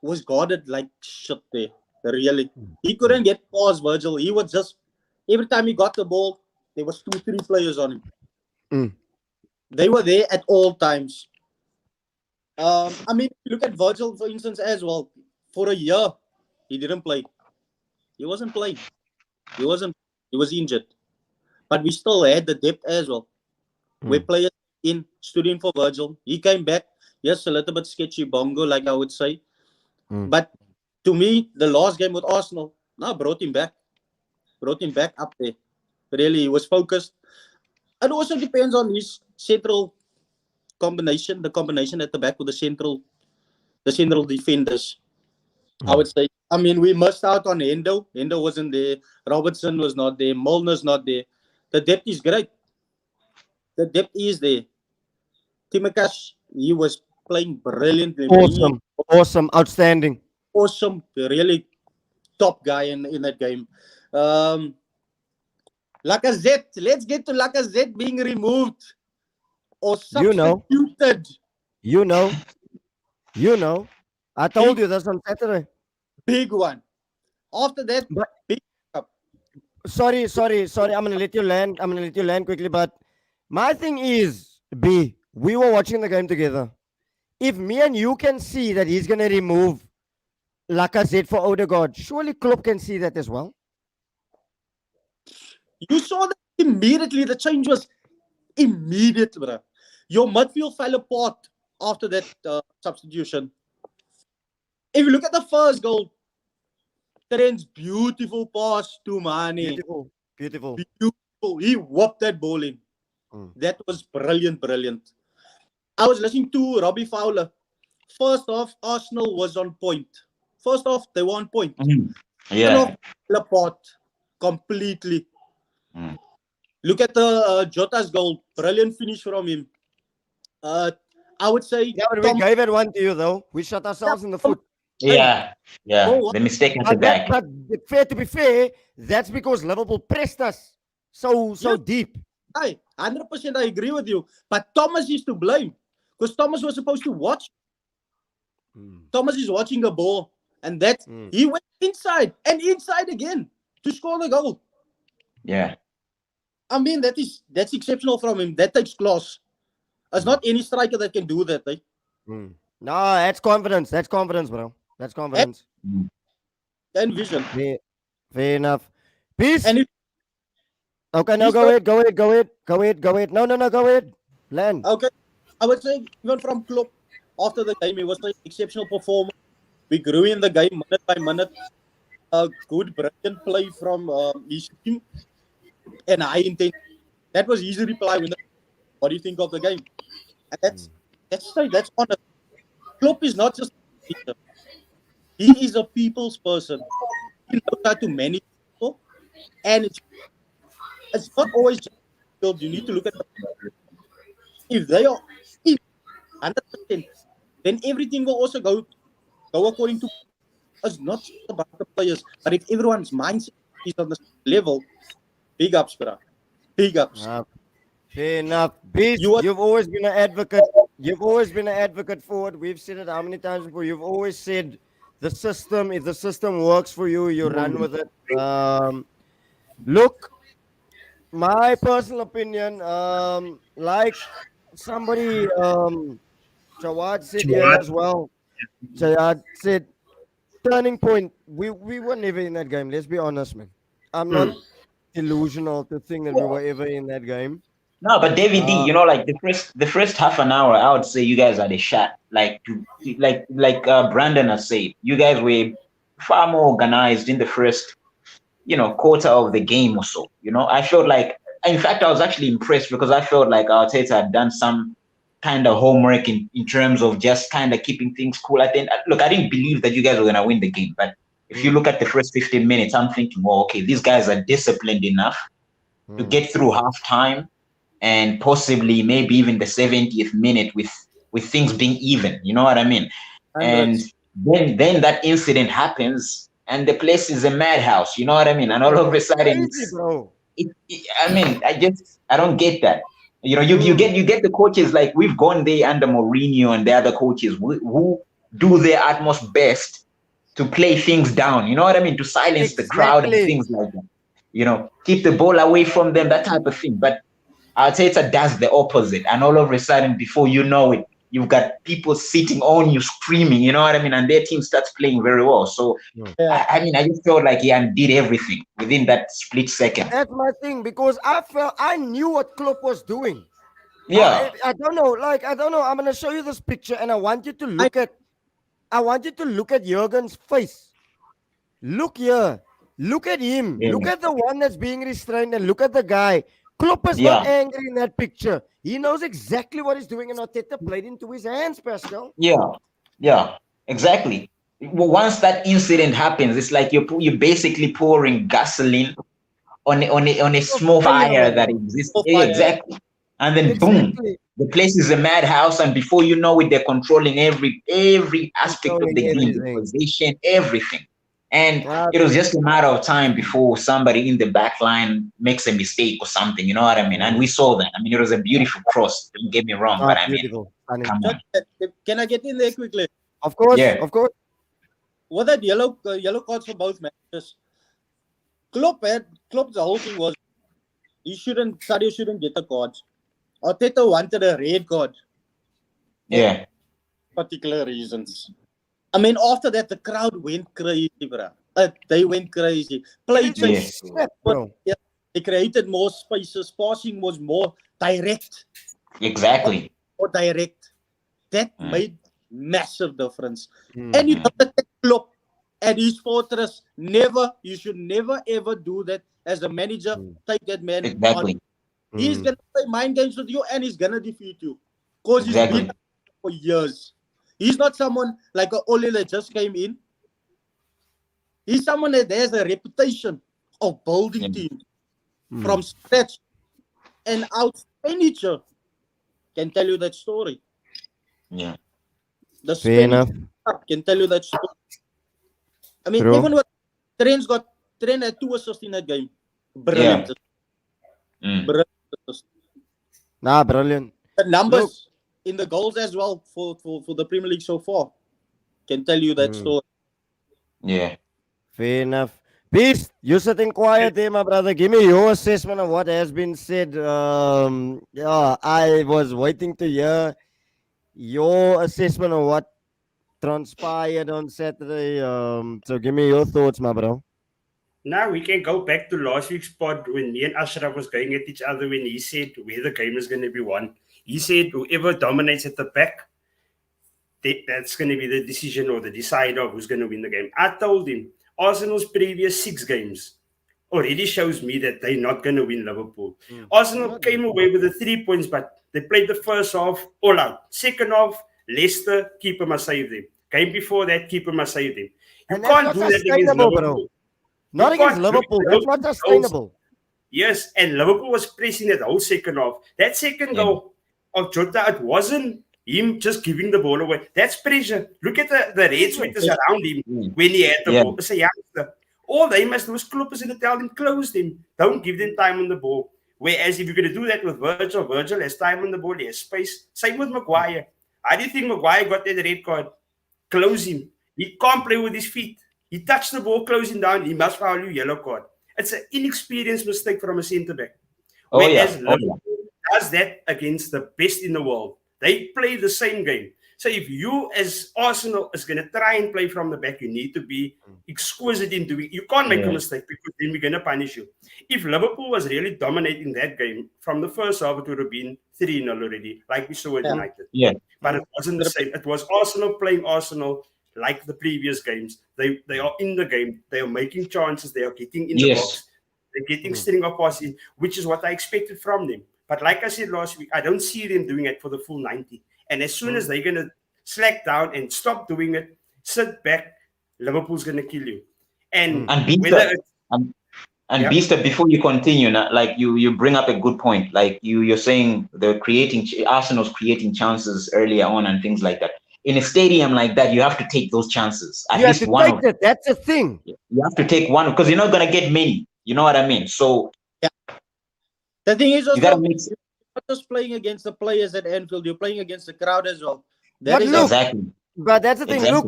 was guarded like shit there. Really. He couldn't get past Virgil. He was just, every time he got the ball, there was 2-3 players on him. They were there at all times. I mean, if you look at Virgil, for instance, as well. For a year, he didn't play. He wasn't playing. He was injured. But we still had the depth as well. Where players stood in for Virgil. He came back. Yes, a little bit sketchy bongo, like I would say. But to me, the last game with Arsenal, brought him back. Brought him back up there. Really, he was focused. It also depends on his central combination, the combination at the back with the central defenders. I would say. I mean, we missed out on Hendo. Hendo wasn't there. Robertson was not there. Molnar's not there. The depth is great. The depth is there. Timakash, he was playing brilliantly. Awesome. Outstanding. Awesome. Really top guy in that game. Lacazette. Let's get to Lacazette being removed or substituted. You know. I told you this on Saturday. Big one. After that, big up. Sorry. I'm gonna let you land quickly. But my thing is, B, we were watching the game together. If me and you can see that he's gonna remove Lacazette for Odegaard, surely Klopp can see that as well. You saw that immediately. The change was immediate, bro. Your midfield fell apart after that substitution. If you look at the first goal, Trent's beautiful pass to Mane. Beautiful. He whopped that ball in. That was brilliant. I was listening to Robbie Fowler. First off, Arsenal was on point. First off, they were on point. Yeah. Fell apart completely. Look at the Jota's goal. Brilliant finish from him. I would say... Yeah, but we gave it one to you, though. We shot ourselves in the foot. Yeah. The mistake at the back. But to be fair, that's because Liverpool pressed us so deep. 100% I agree with you. But Thomas is to blame. Because Thomas was supposed to watch. Thomas is watching the ball. And he went inside and inside again to score the goal. Yeah. I mean, that's exceptional from him. That takes class. There's not any striker that can do that. No, that's confidence. That's confidence, bro. That's confidence. And vision. Fair enough. Peace. Okay, no, Peace, go ahead. No, go ahead. Land. Okay. I would say, even from Klopp, after the game, it was an exceptional performance. We grew in the game minute by minute. A good, brilliant play from his team. And high intensity. That was his reply. What do you think of the game? And that's honest. Klopp is not just a leader. He is a people's person. he knows how to manage people, and it's not always just field. You need to look at if they are in 100%, then everything will also go according to. It's not just about the players, but if everyone's mindset is on the same level, big ups, bro. Big ups. Fair enough. Beast, you've always been an advocate. You've always been an advocate for it. We've said it how many times before. You've always said the system, if the system works for you, you run with it. Look, my personal opinion, like somebody, Jawad said here as well. Jawad said, turning point. We were never in that game. Let's be honest, man. I'm not delusional to think that we were ever in that game. No, but David D, you know, like the first half an hour, I would say you guys had a shot. Like Brandon has said, you guys were far more organized in the first, quarter of the game or so. I felt like, in fact, I was actually impressed because I felt like Arteta had done some kind of homework in terms of just kind of keeping things cool. I didn't believe that you guys were gonna win the game, but if you look at the first 15 minutes, I'm thinking, well, okay, these guys are disciplined enough to get through halftime. And possibly maybe even the 70th minute with things being even, you know what I mean? And then that incident happens and the place is a madhouse, you know what I mean? And all of a sudden, I don't get that. You get the coaches, like we've gone there under Mourinho and the other coaches who do their utmost best to play things down, you know what I mean? To silence the crowd and things like that. Keep the ball away from them, that type of thing. But Arteta does the opposite, and all of a sudden, before you know it, you've got people sitting on you screaming, you know what I mean? And their team starts playing very well. So, I just felt like he undid everything within that split second. That's my thing, because I knew what Klopp was doing. Yeah. I don't know. I'm going to show you this picture, and I want you to look at Jurgen's face. Look here. Look at him. Yeah. Look at the one that's being restrained, and look at the guy. Klopp is not angry in that picture. He knows exactly what he's doing, and Arteta played into his hands, Pascal. Yeah, exactly. Once that incident happens, it's like you're basically pouring gasoline on a small fire that exists. Exactly. And then boom, the place is a madhouse, and before you know it, they're controlling every aspect of the game, the position, everything. And it was just a matter of time before somebody in the back line makes a mistake or something, you know what I mean? And we saw that. I mean, it was a beautiful cross. Don't get me wrong, but come on. Can I get in there quickly? Of course, of course. What that yellow cards for both matches? Klopp's the whole thing was Sadio shouldn't get the cards. Arteta wanted a red card. Yeah. Particular reasons. I mean, after that, the crowd went crazy, bro. They went crazy. Play change. Yeah. They created more spaces. Passing was more direct. Exactly. More direct. That made massive difference. And you know that Klopp at his fortress, you should never ever do that as a manager. Take that man on. He's going to play mind games with you and he's going to defeat you. Because he's been for years. He's not someone like Ole that just came in. He's someone that has a reputation of building teams from scratch. And our expenditure can tell you that story. Yeah. The spending can tell you that story. I mean, even what Trent had 2 assists in that game. Brilliant. Brilliant. Brilliant. The numbers in the goals as well for the Premier League so far can tell you that story. Yeah. Fair enough. Beast, you're sitting quiet there, my brother. Give me your assessment of what has been said. I was waiting to hear your assessment of what transpired on Saturday. So give me your thoughts, my bro. Now we can go back to last week's pod when me and Ashraf was going at each other when he said where the game is going to be won. He said whoever dominates at the back, that's going to be the decision or the decider of who's going to win the game. I told him Arsenal's previous 6 games already shows me that they're not going to win Liverpool. Arsenal came away with the 3 points, but they played the first half all out. Second half, Leicester, keeper must save them. Game before that, keeper must save them. You can't do that against Liverpool. Not You against can't look at Liverpool. those That's not goals. sustainable. Yes, and Liverpool was pressing that whole second half. That second Yeah. goal of Jota, it wasn't him just giving the ball away. That's pressure. Look at the red sweaters around him when he had the ball. It's a youngster. All they must do is clippers in the tell them, close them. Don't give them time on the ball. Whereas if you're going to do that with Virgil has time on the ball, he has space. Same with Maguire. How do you think Maguire got that red card? Close him. He can't play with his feet. He touched the ball, closing down. He must foul you, yellow card. It's an inexperienced mistake from a centre back. Whereas Liverpool does that against the best in the world. They play the same game. So if you as Arsenal is going to try and play from the back, you need to be exquisite in doing. You can't make a mistake because then we're going to punish you. If Liverpool was really dominating that game from the first half, it would have been 3-0 already, like we saw at United. Yeah. But it wasn't the same. It was Arsenal playing Arsenal like the previous games. They are in the game. They are making chances. They are getting in the box. They're getting string of passes, which is what I expected from them. But like I said last week, I don't see them doing it for the full 90. And as soon as they're going to slack down and stop doing it, sit back, Liverpool's going to kill you. And Beaster, before you continue, like you bring up a good point. Like you're saying Arsenal's creating chances earlier on and things like that. In a stadium like that, you have to take those chances. At least one of them. That's the thing. You have to take one because you're not going to get many. You know what I mean? So the thing is, also, you gotta make you're not just playing against the players at Anfield, you're playing against the crowd as well. Exactly. But that's the thing. Exactly.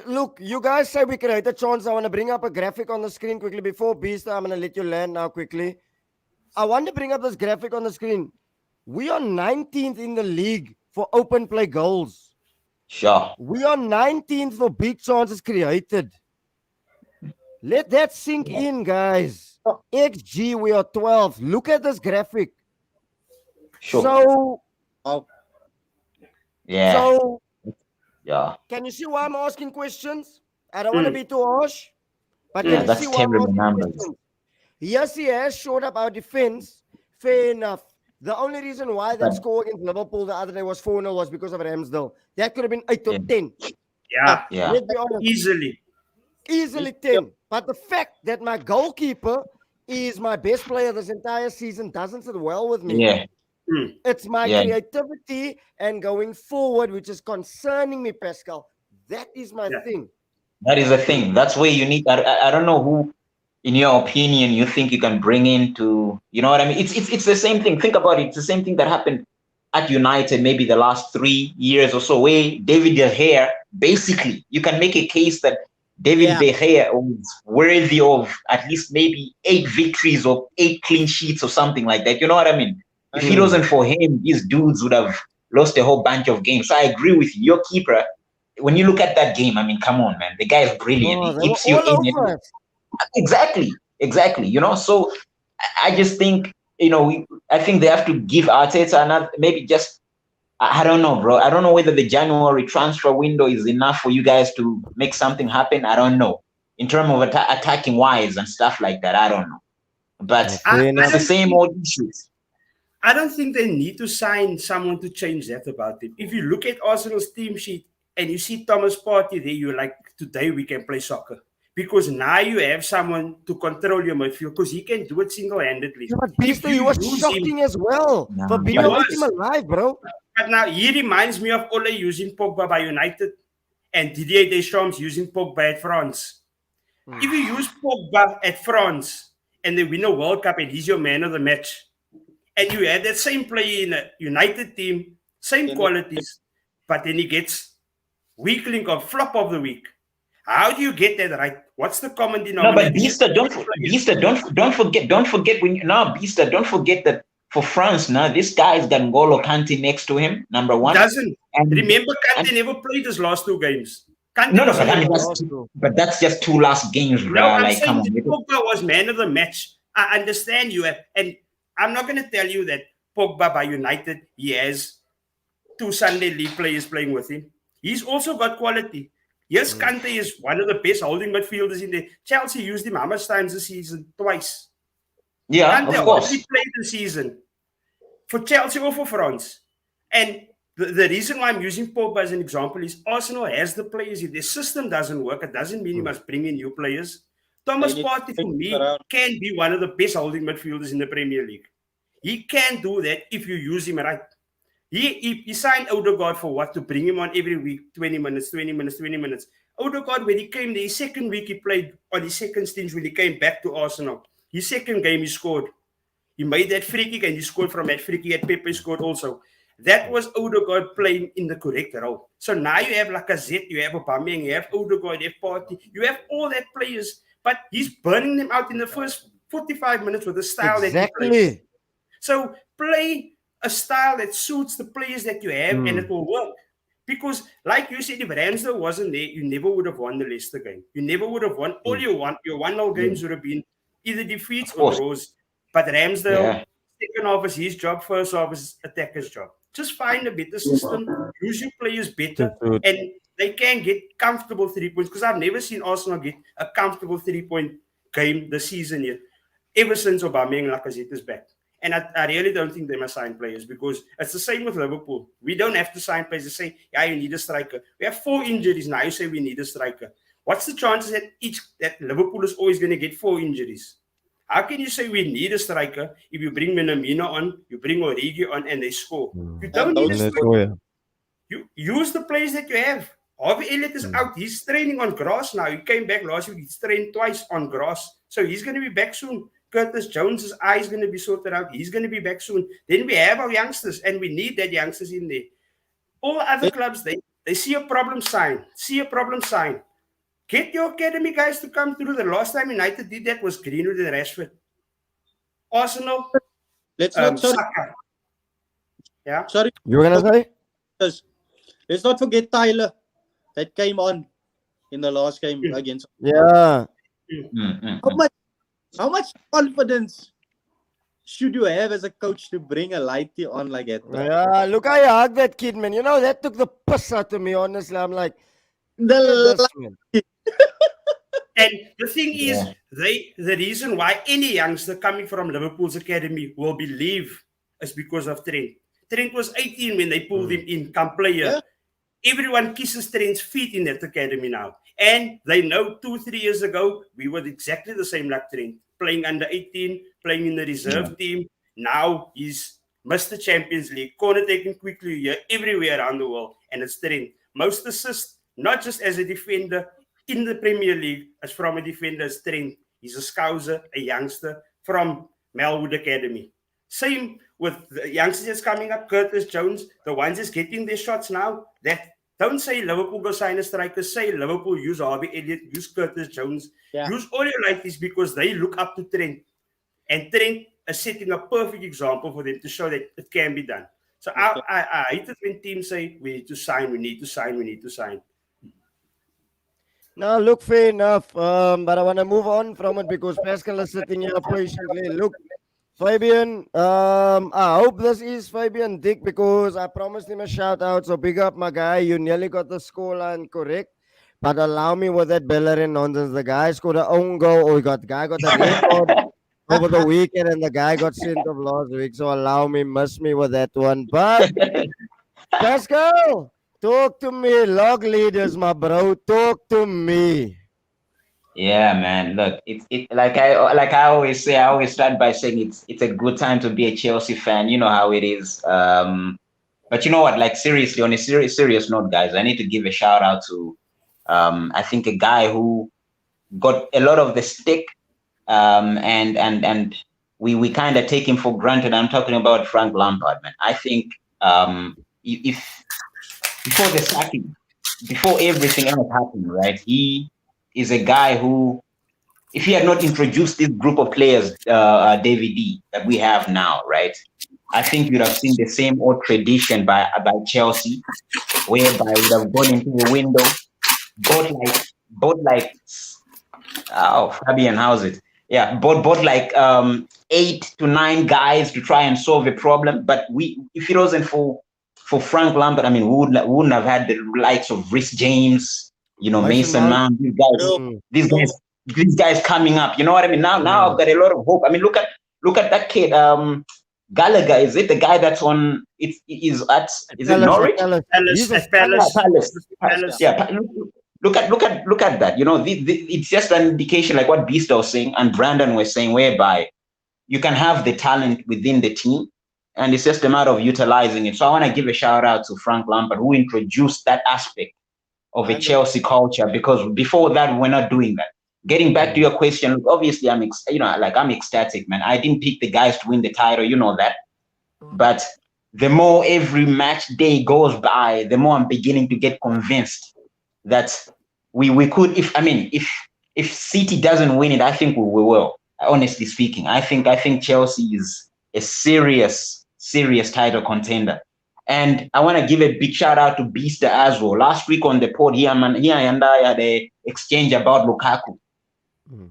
Look, you guys say we create a chance. I want to bring up a graphic on the screen quickly before Beast. I'm going to let you land now quickly. I want to bring up this graphic on the screen. We are 19th in the league for open play goals. Sure. We are 19th for big chances created. Let that sink in, guys. XG, we are 12th. Look at this graphic. Sure. So, can you see why I'm asking questions? I don't want to be too harsh, but can you see why I'm asking questions? Yes, he has showed up our defense. Fair enough. The only reason why that score against Liverpool the other day was 4-0 was because of Ramsdale. That could have been 8 or 10. Yeah. Let's be honest. Easily 10. But the fact that my goalkeeper is my best player this entire season doesn't sit well with me. Yeah. It's my creativity and going forward, which is concerning me, Pascal. That is my thing. That is the thing. That's where you need. I don't know who, in your opinion, you think you can bring in to. You know what I mean? It's the same thing. Think about it. It's the same thing that happened at United maybe the last 3 years or so. Where David De Gea, basically, you can make a case that David De Gea was worthy of at least maybe 8 victories or 8 clean sheets or something like that. You know what I mean? If it wasn't for him, these dudes would have lost a whole bunch of games. So I agree with you. Your keeper, when you look at that game, I mean, come on, man. The guy is brilliant. He keeps you in it. Exactly. You know, so I just think, I think they have to give Arteta another, maybe just, I don't know, bro. I don't know whether the January transfer window is enough for you guys to make something happen. I don't know. In terms of attacking wise and stuff like that, I don't know. But it's the same old issues. I don't think they need to sign someone to change that about it. If you look at Arsenal's team sheet and you see Thomas Partey there, you're like, today we can play soccer. Because now you have someone to control your midfield because he can do it single-handedly. Yeah, but Beaster, he was shocking as well for being able to keep him alive, bro. But now he reminds me of Ole using Pogba by United and Didier Deschamps using Pogba at France. If you use Pogba at France and they win a World Cup and he's your man of the match, and you had that same player in a United team, same qualities, but then he gets weak link or flop of the week. How do you get that right? What's the common denominator? No, but Beaster, don't forget that for France now, this guy's got N'Golo Kante next to him, number one. Doesn't. Remember, Kante never played his last 2 games. But that's just 2 last games, bro. No, I'm like, saying come on. Pogba was man of the match. I understand you have, and I'm not going to tell you that Pogba by United, he has 2 Sunday League players playing with him. He's also got quality. Yes, Kante is one of the best holding midfielders in there. Chelsea used him how much times this season? Twice. Yeah, Kante of course. only played the season for Chelsea or for France. And the reason why I'm using Pogba as an example is Arsenal has the players. If their system doesn't work, it doesn't mean you must bring in new players. Thomas They need Partey, to for me, around. can be one of the best holding midfielders in the Premier League. He can do that if you use him right. He signed Odegaard for what? To bring him on every week, 20 minutes, 20 minutes, 20 minutes. Odegaard, when he came the second week, he played on his second stint when he came back to Arsenal. His second game, he scored. He made that free kick and he scored from that free kick. And Pepe scored also. That was Odegaard playing in the correct role. So now you have Lacazette, you have Aubameyang, you have Odegaard, you have Partey, you have all that players, but he's burning them out in the first 45 minutes with the style that he plays. So play a style that suits the players that you have and it will work. Because like you said, if Ramsdale wasn't there, you never would have won the Leicester game. You never would have won. All your 1-0 games would have been either defeats or draws. But Ramsdale, second half is his job, first half is attacker's job. Just find a better system, use your players better, and they can get comfortable 3 points. Because I've never seen Arsenal get a comfortable 3-point game this season yet, ever since Aubameyang and Lacazette is back. And I really don't think they must sign players because it's the same with Liverpool. We don't have to sign players to say, yeah, you need a striker. We have 4 injuries now. You say we need a striker. What's the chances that Liverpool is always going to get 4 injuries? How can you say we need a striker if you bring Minamino on, you bring Origi on, and they score? You don't need a striker. You use the players that you have. Harvey Elliott is out. He's training on grass now. He came back last week. He's trained twice on grass. So he's going to be back soon. Curtis Jones' eye is going to be sorted out. He's going to be back soon. Then we have our youngsters, and we need that youngsters in there. All other clubs, they see a problem, sign. Get your academy guys to come through. The last time United did that was Greenwood and Rashford. Arsenal, Let's not Saka. Yeah. Sorry. You were going to say? Let's not forget Tyler that came on in the last game against. Yeah. How much confidence should you have as a coach to bring a lighty on like that? Yeah, look, I hugged that kid, man. You know, that took the piss out of me, honestly. I'm like, and the thing is, the reason why any youngster coming from Liverpool's academy will believe is because of Trent. Trent was 18 when they pulled him in, come player. Yeah. Everyone kisses Trent's feet in that academy now. And they know 2-3 years ago, we were exactly the same like Trent. Playing under 18, playing in the reserve team. Now he's Mr. Champions League, corner taking quickly here, everywhere around the world. And it's Trent. Most assists, not just as a defender in the Premier League, as from a defender as Trent. He's a scouser, a youngster from Melwood Academy. Same with the youngsters that's coming up, Curtis Jones, the ones that's getting their shots now. That don't say Liverpool go sign a striker, say Liverpool use Harvey Elliott, use Curtis Jones, use all your lighties because they look up to Trent. And Trent is setting a perfect example for them to show that it can be done. So I hate it when teams say we need to sign, we need to sign, we need to sign. Now, look, fair enough. But I want to move on from it because Pascal is sitting here patiently. Look, Fabian, I hope this is Fabian Dick because I promised him a shout out. So big up, my guy. You nearly got the scoreline correct. But allow me with that Bellerin nonsense. The guy scored an own goal. Oh, the guy got a red card over the weekend and the guy got sent off last week. So allow me, miss me with that one. But Pascal, talk to me. Log leaders, my bro. Talk to me. Yeah, man. Look, it like I always say. I always start by saying it's a good time to be a Chelsea fan. You know how it is. But you know what? Like seriously, on a serious note, guys, I need to give a shout out to I think a guy who got a lot of the stick, and we kind of take him for granted. I'm talking about Frank Lampard, man. I think if before the sacking, before everything else happened, right? He is a guy who, if he had not introduced this group of players, David D, that we have now, right? I think you'd have seen the same old tradition by Chelsea, whereby we would have gone into the window, bought like Fabian, how's it? Yeah, bought like 8 to 9 guys to try and solve a problem. But if it wasn't for Frank Lampard, I mean, we wouldn't have had the likes of Rhys James, you know, Mason Mount, these guys coming up. You know what I mean? Now I've got a lot of hope. I mean, look at that kid, Gallagher. Is it the guy that's on? Is it Norwich? Palace. Yeah. look at that. You know, it's just an indication, like what Beast was saying and Brandon was saying, whereby you can have the talent within the team, and it's just a matter of utilizing it. So I want to give a shout out to Frank Lampard, who introduced that aspect of a Chelsea culture, because before that, we're not doing that. Getting back to your question, obviously, I'm ecstatic, man. I didn't pick the guys to win the title, you know that. But the more every match day goes by, the more I'm beginning to get convinced that we could. If City doesn't win it, I think we will. Honestly speaking, I think Chelsea is a serious title contender. And I want to give a big shout out to Beaster as well. Last week on the pod, he and I had a exchange about Lukaku.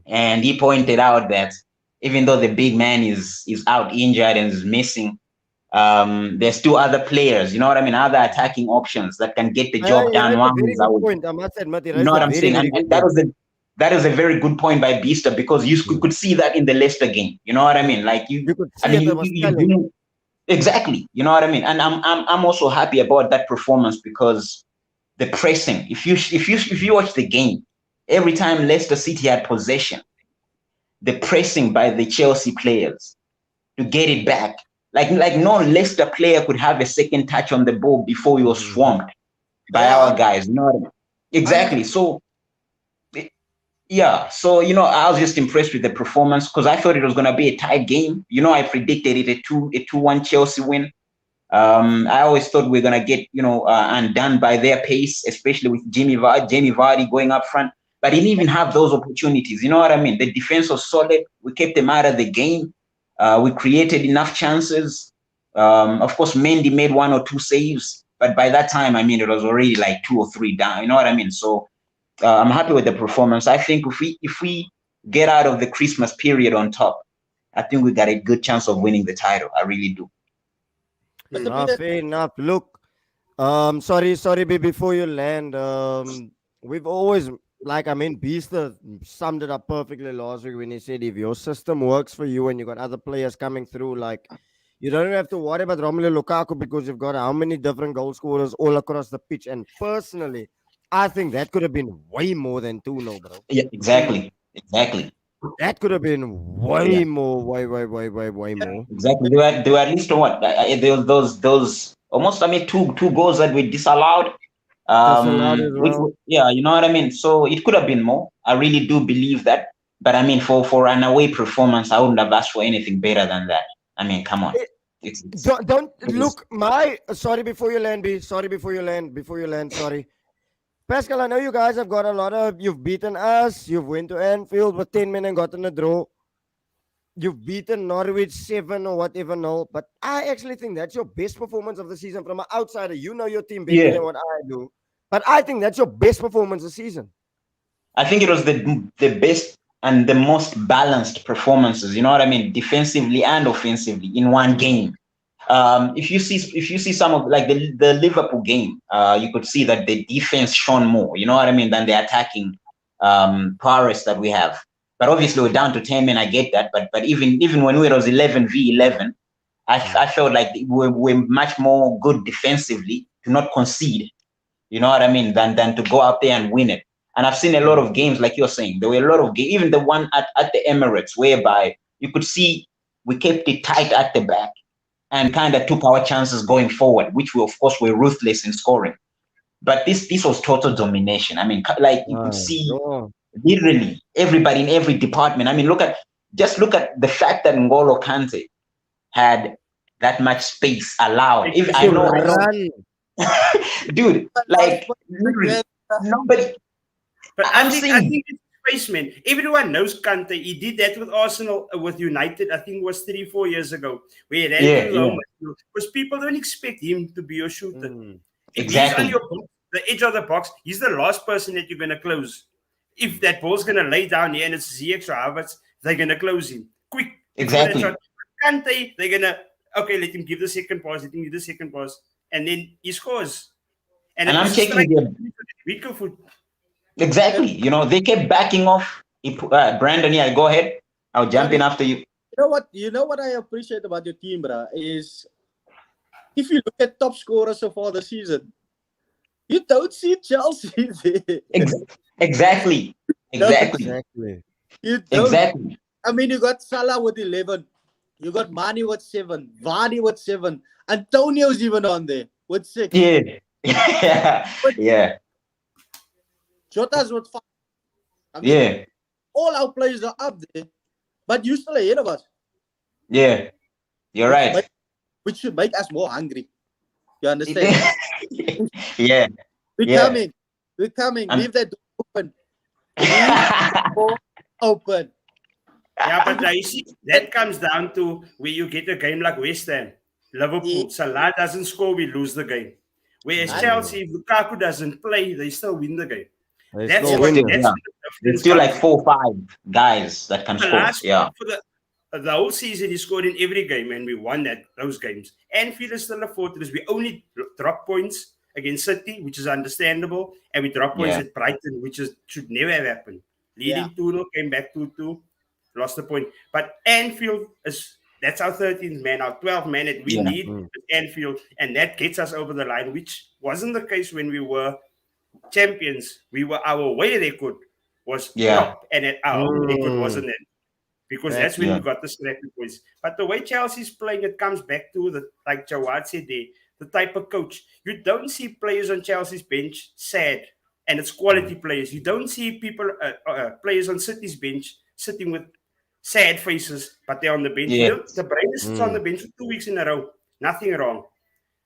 And he pointed out that even though the big man is out injured and is missing, there's two other players, you know what I mean, other attacking options that can get the job done. Very good point. I must admit, you know what I'm saying? And that is a very good point by Beaster, because you could see that in the Leicester game. You know what I mean? Like you could see exactly. You know what I mean? And I'm also happy about that performance, because the pressing. If you watch the game, every time Leicester City had possession, the pressing by the Chelsea players to get it back, like no Leicester player could have a second touch on the ball before he was swamped by our guys. You know what I mean? Exactly. So yeah, so you know, I was just impressed with the performance, because I thought it was gonna be a tight game. You know, I predicted it a 2-1 Chelsea win. I always thought we are gonna get, you know, undone by their pace, especially with Jamie Vardy going up front. But he didn't even have those opportunities. You know what I mean? The defense was solid. We kept them out of the game. We created enough chances. Of course, Mendy made 1 or 2 saves, but by that time, I mean, it was already like 2 or 3 down. You know what I mean? So I'm happy with the performance. I think if we get out of the Christmas period on top, I think we got a good chance of winning the title. I really do. Fair enough. Look, sorry, before you land, we've always, Beast summed it up perfectly last week when he said, if your system works for you and you got other players coming through, like, you don't have to worry about Romelu Lukaku, because you've got how many different goal scorers all across the pitch. And personally, I think that could have been way more than 2-0, bro. Yeah, exactly. That could have been way more, way more. Exactly. There were at least what? There was those almost, two goals that we disallowed. Disallowed as well. Yeah, you know what I mean? So it could have been more. I really do believe that. But I mean, for an away performance, I wouldn't have asked for anything better than that. I mean, come on. Sorry before you land, B. Sorry. Pascal, I know you guys have got you've beaten us. You've went to Anfield with 10 men and gotten a draw. You've beaten Norwich 7 or whatever, no. But I actually think that's your best performance of the season from an outsider. You know your team better than what I do. But I think that's your best performance of the season. I think it was the best and the most balanced performances, you know what I mean, defensively and offensively in one game. If you see some of like the Liverpool game, you could see that the defense shone more, you know what I mean, than the attacking prowess that we have. But obviously we're down to 10 men. I get that, but even when it was 11v11, I felt like we're much more good defensively to not concede, you know what I mean, than to go out there and win it. And I've seen a lot of games, like you're saying, there were a lot of games, even the one at the Emirates, whereby you could see we kept it tight at the back and kind of took our chances going forward, which we, of course, were ruthless in scoring. But this was total domination. I mean, like you could see literally everybody in every department. I mean, look at the fact that N'Golo Kante had that much space allowed. If I know, dude, like nobody. But I think it's space, man. Everyone knows Kante. He did that with Arsenal, with United. I think it was 3-4 years ago, where he ran because people don't expect him to be a shooter. If exactly. He's on the edge of the box, he's the last person that you're going to close. If that ball's going to lay down here and it's ZX or Havertz, they're going to close him quick. Exactly. Kante, they're going to let him give the second pass. And then he scores. And I'm checking weaker foot. Exactly. You know, they kept backing off. Brandon, yeah, go ahead. I'll jump in after you. You know what I appreciate about your team, bro, is if you look at top scorers so far this season, You don't see Chelsea there. Exactly. Exactly. You don't. Exactly. I mean, you got Salah with 11. You got Mane with 7. Vannie with 7. Antonio's even on there with 6. Yeah. Yeah. Jota's with 5. I mean, Yeah. all our players are up there, but you're still ahead of us. Yeah. You're right. Which should make us more hungry. You understand? Yeah. We're coming. We're coming. Leave that door open. Leave the door open. Yeah, but you see, that comes down to where you get a game like West Ham, Liverpool. Salah doesn't score, we lose the game. Whereas Chelsea, if Lukaku doesn't play, they still win the game. That's what the difference. There's still like 4 or 5 guys that can score. Yeah. For the whole season, he scored in every game, and we won those games. Anfield is still a fortress. We only drop points against City, which is understandable, and we drop points at Brighton, which should never have happened. Leading 2-0, came back 2-2, lost the point. But Anfield that's our 13th man, our 12th man that we need at Anfield, and that gets us over the line, which wasn't the case when we were champions. Our away record was top, and at our home record wasn't it. Because that's when we got the scrappy points. But the way Chelsea's playing, it comes back to like Jawad said there, the type of coach. You don't see players on Chelsea's bench sad, and it's quality players. You don't see players on City's bench sitting with sad faces, but they're on the bench. The brain sits on the bench for 2 weeks in a row. Nothing wrong.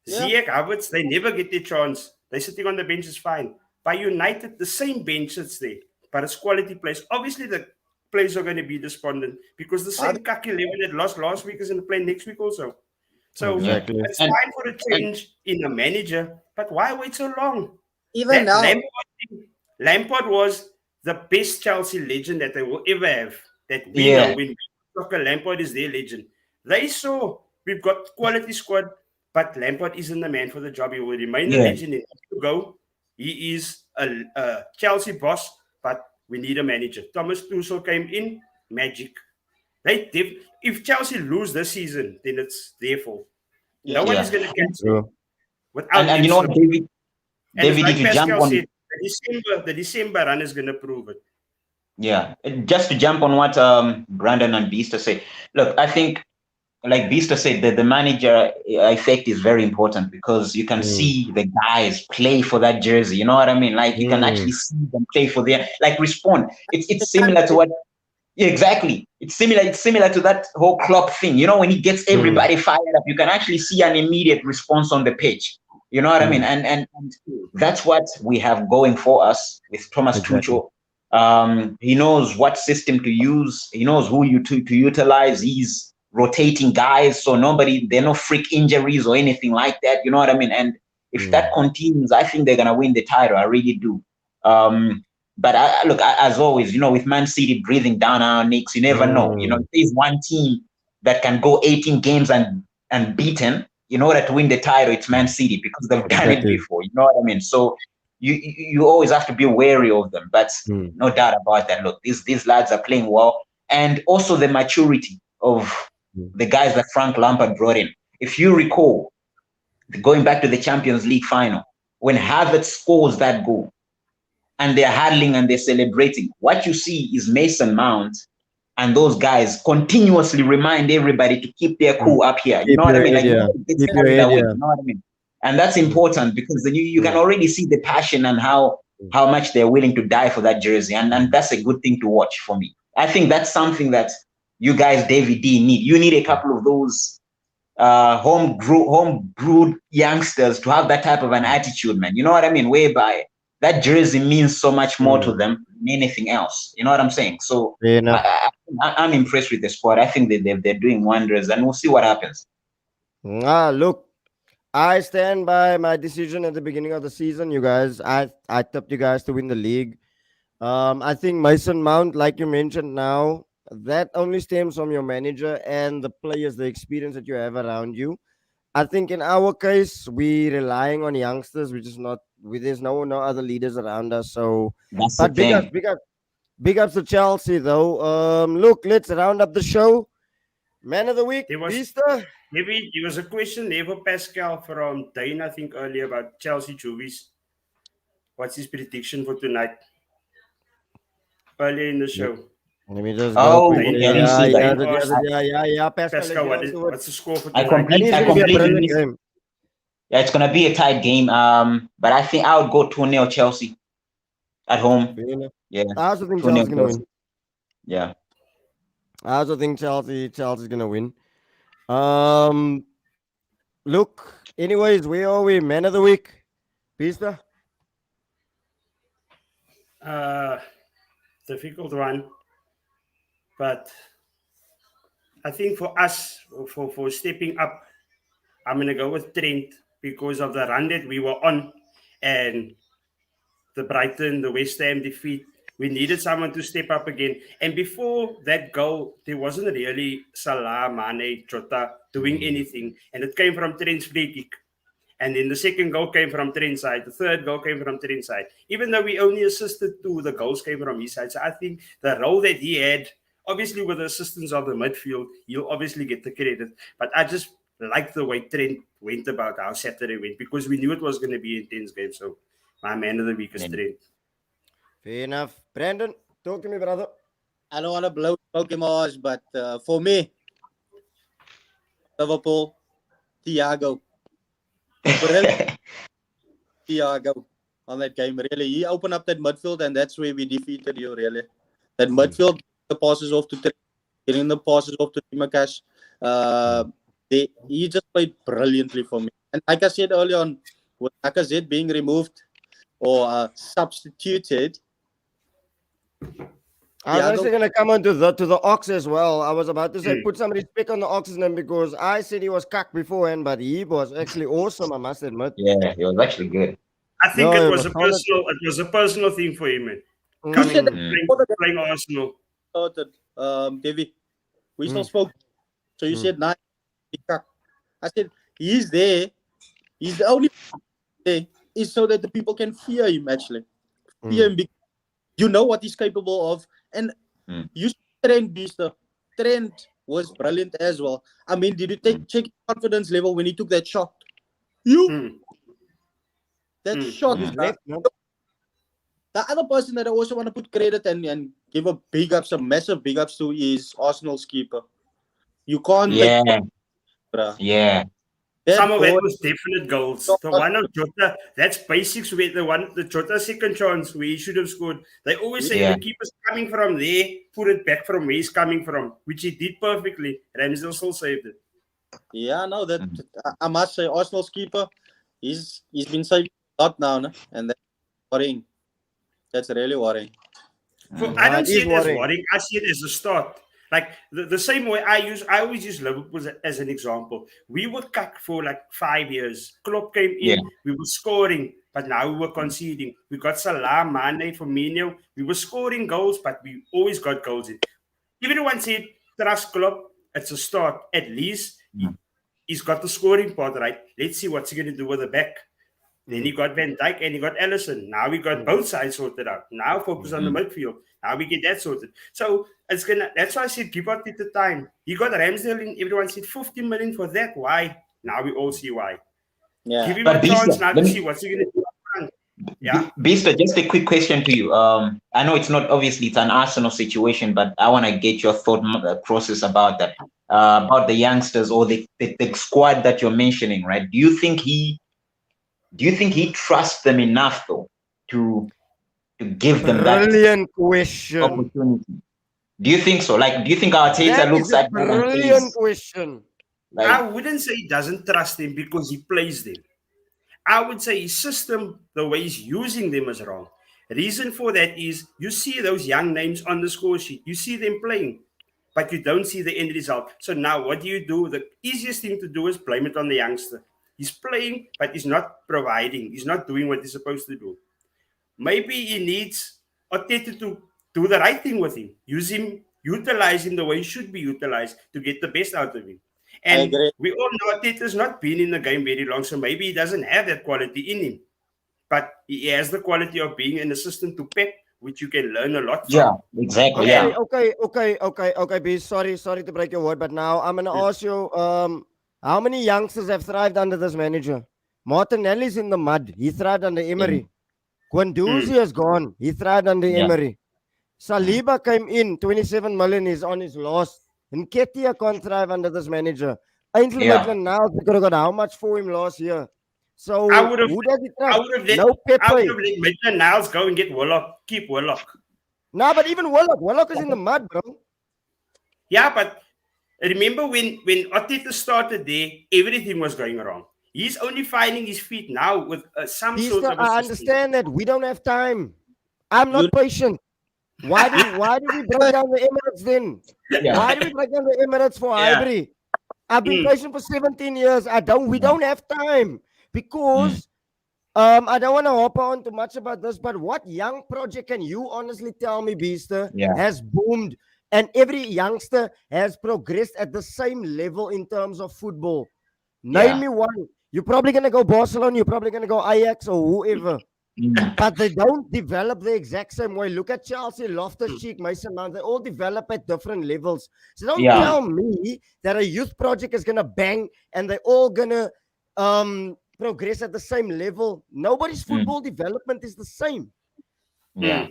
Ziyech, Havertz, they never get their chance. They're sitting on the bench is fine. By United, the same bench sits there, but it's quality players. Obviously, the players are going to be despondent because the same Kaki 11 that lost last week is going to play next week also. So it's time for a change in a manager, but why wait so long? Even now, Lampard was the best Chelsea legend that they will ever have. That we know when Tuchel, Lampard is their legend. They saw we've got quality squad, but Lampard isn't the man for the job. He will remain a legend. He has to go. He is a Chelsea boss, but we need a manager. Thomas Tuchel came in, magic. If Chelsea lose this season, then it's their fault. No one is going to cancel without. And you know what, David, like if you jump on the December run is going to prove it. Yeah, just to jump on what Brandon and Beaster say. Look, I think, like Beaster said, that the manager effect is very important because you can see the guys play for that jersey. You know what I mean? Like you can actually see them play for their respond. It's similar to what. Yeah, exactly. It's similar to that whole Klopp thing. You know, when he gets everybody fired up, you can actually see an immediate response on the pitch. You know what I mean? And that's what we have going for us with Thomas Tuchel. He knows what system to use. He knows who to utilize. He's rotating guys, so there are no freak injuries or anything like that. You know what I mean? And if that continues, I think they're gonna win the title. I really do. But look, as always, you know, with Man City breathing down our necks, you never know. You know, if there's one team that can go 18 games and beaten in order to win the title, it's Man City because they've done it before. You know what I mean? So you always have to be wary of them. But no doubt about that. Look, these lads are playing well, and also the maturity of the guys that Frank Lampard brought in. If you recall, going back to the Champions League final, when Havertz scores that goal, and they're huddling and they're celebrating, what you see is Mason Mount and those guys continuously remind everybody to keep their cool up here. You know what I mean? Like, you know what I mean? And that's important because then you can already see the passion and how much they're willing to die for that jersey. And that's a good thing to watch for me. I think that's something that you guys, David D, need. You need a couple of those home brewed youngsters to have that type of an attitude, man. You know what I mean? Whereby that jersey means so much more to them than anything else. You know what I'm saying? So I'm impressed with the squad. I think that they're doing wonders, and we'll see what happens. Look, I stand by my decision at the beginning of the season, you guys. I tipped you guys to win the league. I think Mason Mount, like you mentioned now, that only stems from your manager and the players, the experience that you have around you. I think in our case, we're relying on youngsters, which is not. There's no other leaders around us. So, that's but big ups to Chelsea though. Look, let's round up the show. Man of the week, Beaster. Maybe there was a question there for Pascal from Dane, I think, earlier about Chelsea Juvies. what's his prediction for tonight? Earlier in the show. Let me just Oh, go quickly. okay, I didn't see that. Yeah. Pascal, Pascal, let's get on to it. what's the score for I tonight? I think it's I going to be a completely brilliant missed. game. Yeah, it's gonna be a tight game. But I think I would go 2-0 Chelsea at home. Yeah, I also think 2-0 Chelsea's going to Chelsea. win. Yeah. I also think Chelsea's going to win. Look, anyways, where are we? Man of the week. Pista? Difficult one. But I think for us, for stepping up, I'm going to go with Trent because of the run that we were on and the Brighton, the West Ham defeat. We needed someone to step up again. And before that goal, there wasn't really Salah, Mane, Jota doing anything. And it came from Trent's free kick. And then the second goal came from Trent's side. The third goal came from Trent's side. Even though we only assisted two, the goals came from his side. So I think the role that he had, obviously with the assistance of the midfield, he'll obviously get the credit. But I just like the way Trent went about how Saturday went because we knew it was going to be an intense game. So my man of the week is Trent. Fair enough. Brandon, talk to me, brother. I don't want to blow smoke in my ass, but for me, Liverpool, Thiago. Thiago on that game, really. He opened up that midfield, and that's where we defeated you, really. That midfield, the passes off to Trent, getting the passes off to Timakash. He just played brilliantly for me. And like I said earlier on, with Lacazette being removed or substituted, I was actually going to come on to the Ox as well. I was about to say, put some respect on the Ox's name because I said he was cuck beforehand, but he was actually awesome, I must admit. Yeah, he was actually good. I think it was a personal thing for him, man. Playing Arsenal. David, we still spoke. So you said, nah, he cuck. I said, he's there. He's the only there is so that the people can fear him, actually. Fear him because you know what he's capable of. And you Trent Beaster. Trent was brilliant as well. I mean, did you check his confidence level when he took that shot? That shot is left. The other person that I also want to put credit and give a big ups, some massive big ups to is Arsenal's keeper. You can't Some of it was definite goals. The one of Jota, that's basics where the Jota second chance where he should have scored. They always say the keeper's coming from there, put it back from where he's coming from, which he did perfectly. Ramsdale still saved it. Yeah, no, that I must say Arsenal's keeper, he's been saved a lot now, no? And that's worrying. That's really worrying. I don't see it as worrying. I see it as a start. Like the same way I always use Liverpool as an example. We were cucked for like 5 years. Klopp came in, we were scoring, but now we were conceding. We got Salah, Mane, Firmino. We were scoring goals, but we always got goals in. Everyone said, trust Klopp, it's a start. At least he's got the scoring part right. Let's see what's he going to do with the back. Then he got Van Dijk and he got Alisson. Now we got both sides sorted out. Now focus on the midfield. Now we get that sorted. So that's why I said give out the time. He got Ramsdale in, everyone said 50 million for that. Why? Now we all see why. Yeah. Give him a chance now to see what's he gonna do. Yeah. Bista, just a quick question to you. I know it's not obviously it's an Arsenal situation, but I want to get your thought process about that. About the youngsters or the squad that you're mentioning, right? Do you think he trusts them enough though to give them that brilliant question opportunity? Do you think so? Like, do you think Arteta looks at them and brilliant thinks, question? Like, I wouldn't say he doesn't trust them because he plays them. I would say his system, the way he's using them, is wrong. Reason for that is you see those young names on the score sheet. You see them playing, but you don't see the end result. So now what do? The easiest thing to do is blame it on the youngster. He's playing, but he's not providing. He's not doing what he's supposed to do. Maybe he needs Arteta to do the right thing with him. Use him, utilize him the way he should be utilized to get the best out of him. And we all know Arteta's not been in the game very long, so maybe he doesn't have that quality in him. But he has the quality of being an assistant to Pep, which you can learn a lot from. Yeah, exactly. Okay, B. Sorry to break your word, but now I'm going to ask you, how many youngsters have thrived under this manager? Martinelli's in the mud. He thrived under Emery. Guendouzi has gone. He thrived under Yeah. Emery. Saliba came in, 27 million is on his loss. And Ketia can't thrive under this manager. Ainsley Yeah. Maitland-Niles, we could have got how much for him last year? So I would have, who does he I trust? would have let, No I would Pepe. have let Maitland-Niles go and get Willock, keep Willock. No, but even Willock is in the mud, bro. Yeah, but remember when Arteta started there, everything was going wrong. He's only finding his feet now with some sort of a I system. understand that we don't have time. I'm not patient. Why did we break down the Emirates then? Yeah. Why did we break down the Emirates for Highbury? I've been patient for 17 years. We don't have time because I don't want to hop on too much about this, but what young project can you honestly tell me, Beaster, has boomed and every youngster has progressed at the same level in terms of football? Name me one. You're probably going to go Barcelona, you're probably going to go Ajax or whoever. But they don't develop the exact same way. Look at Chelsea, Loftus-Cheek, Mason Mount. They all develop at different levels. So don't tell me that a youth project is going to bang and they're all going to progress at the same level. Nobody's football development is the same. Yeah.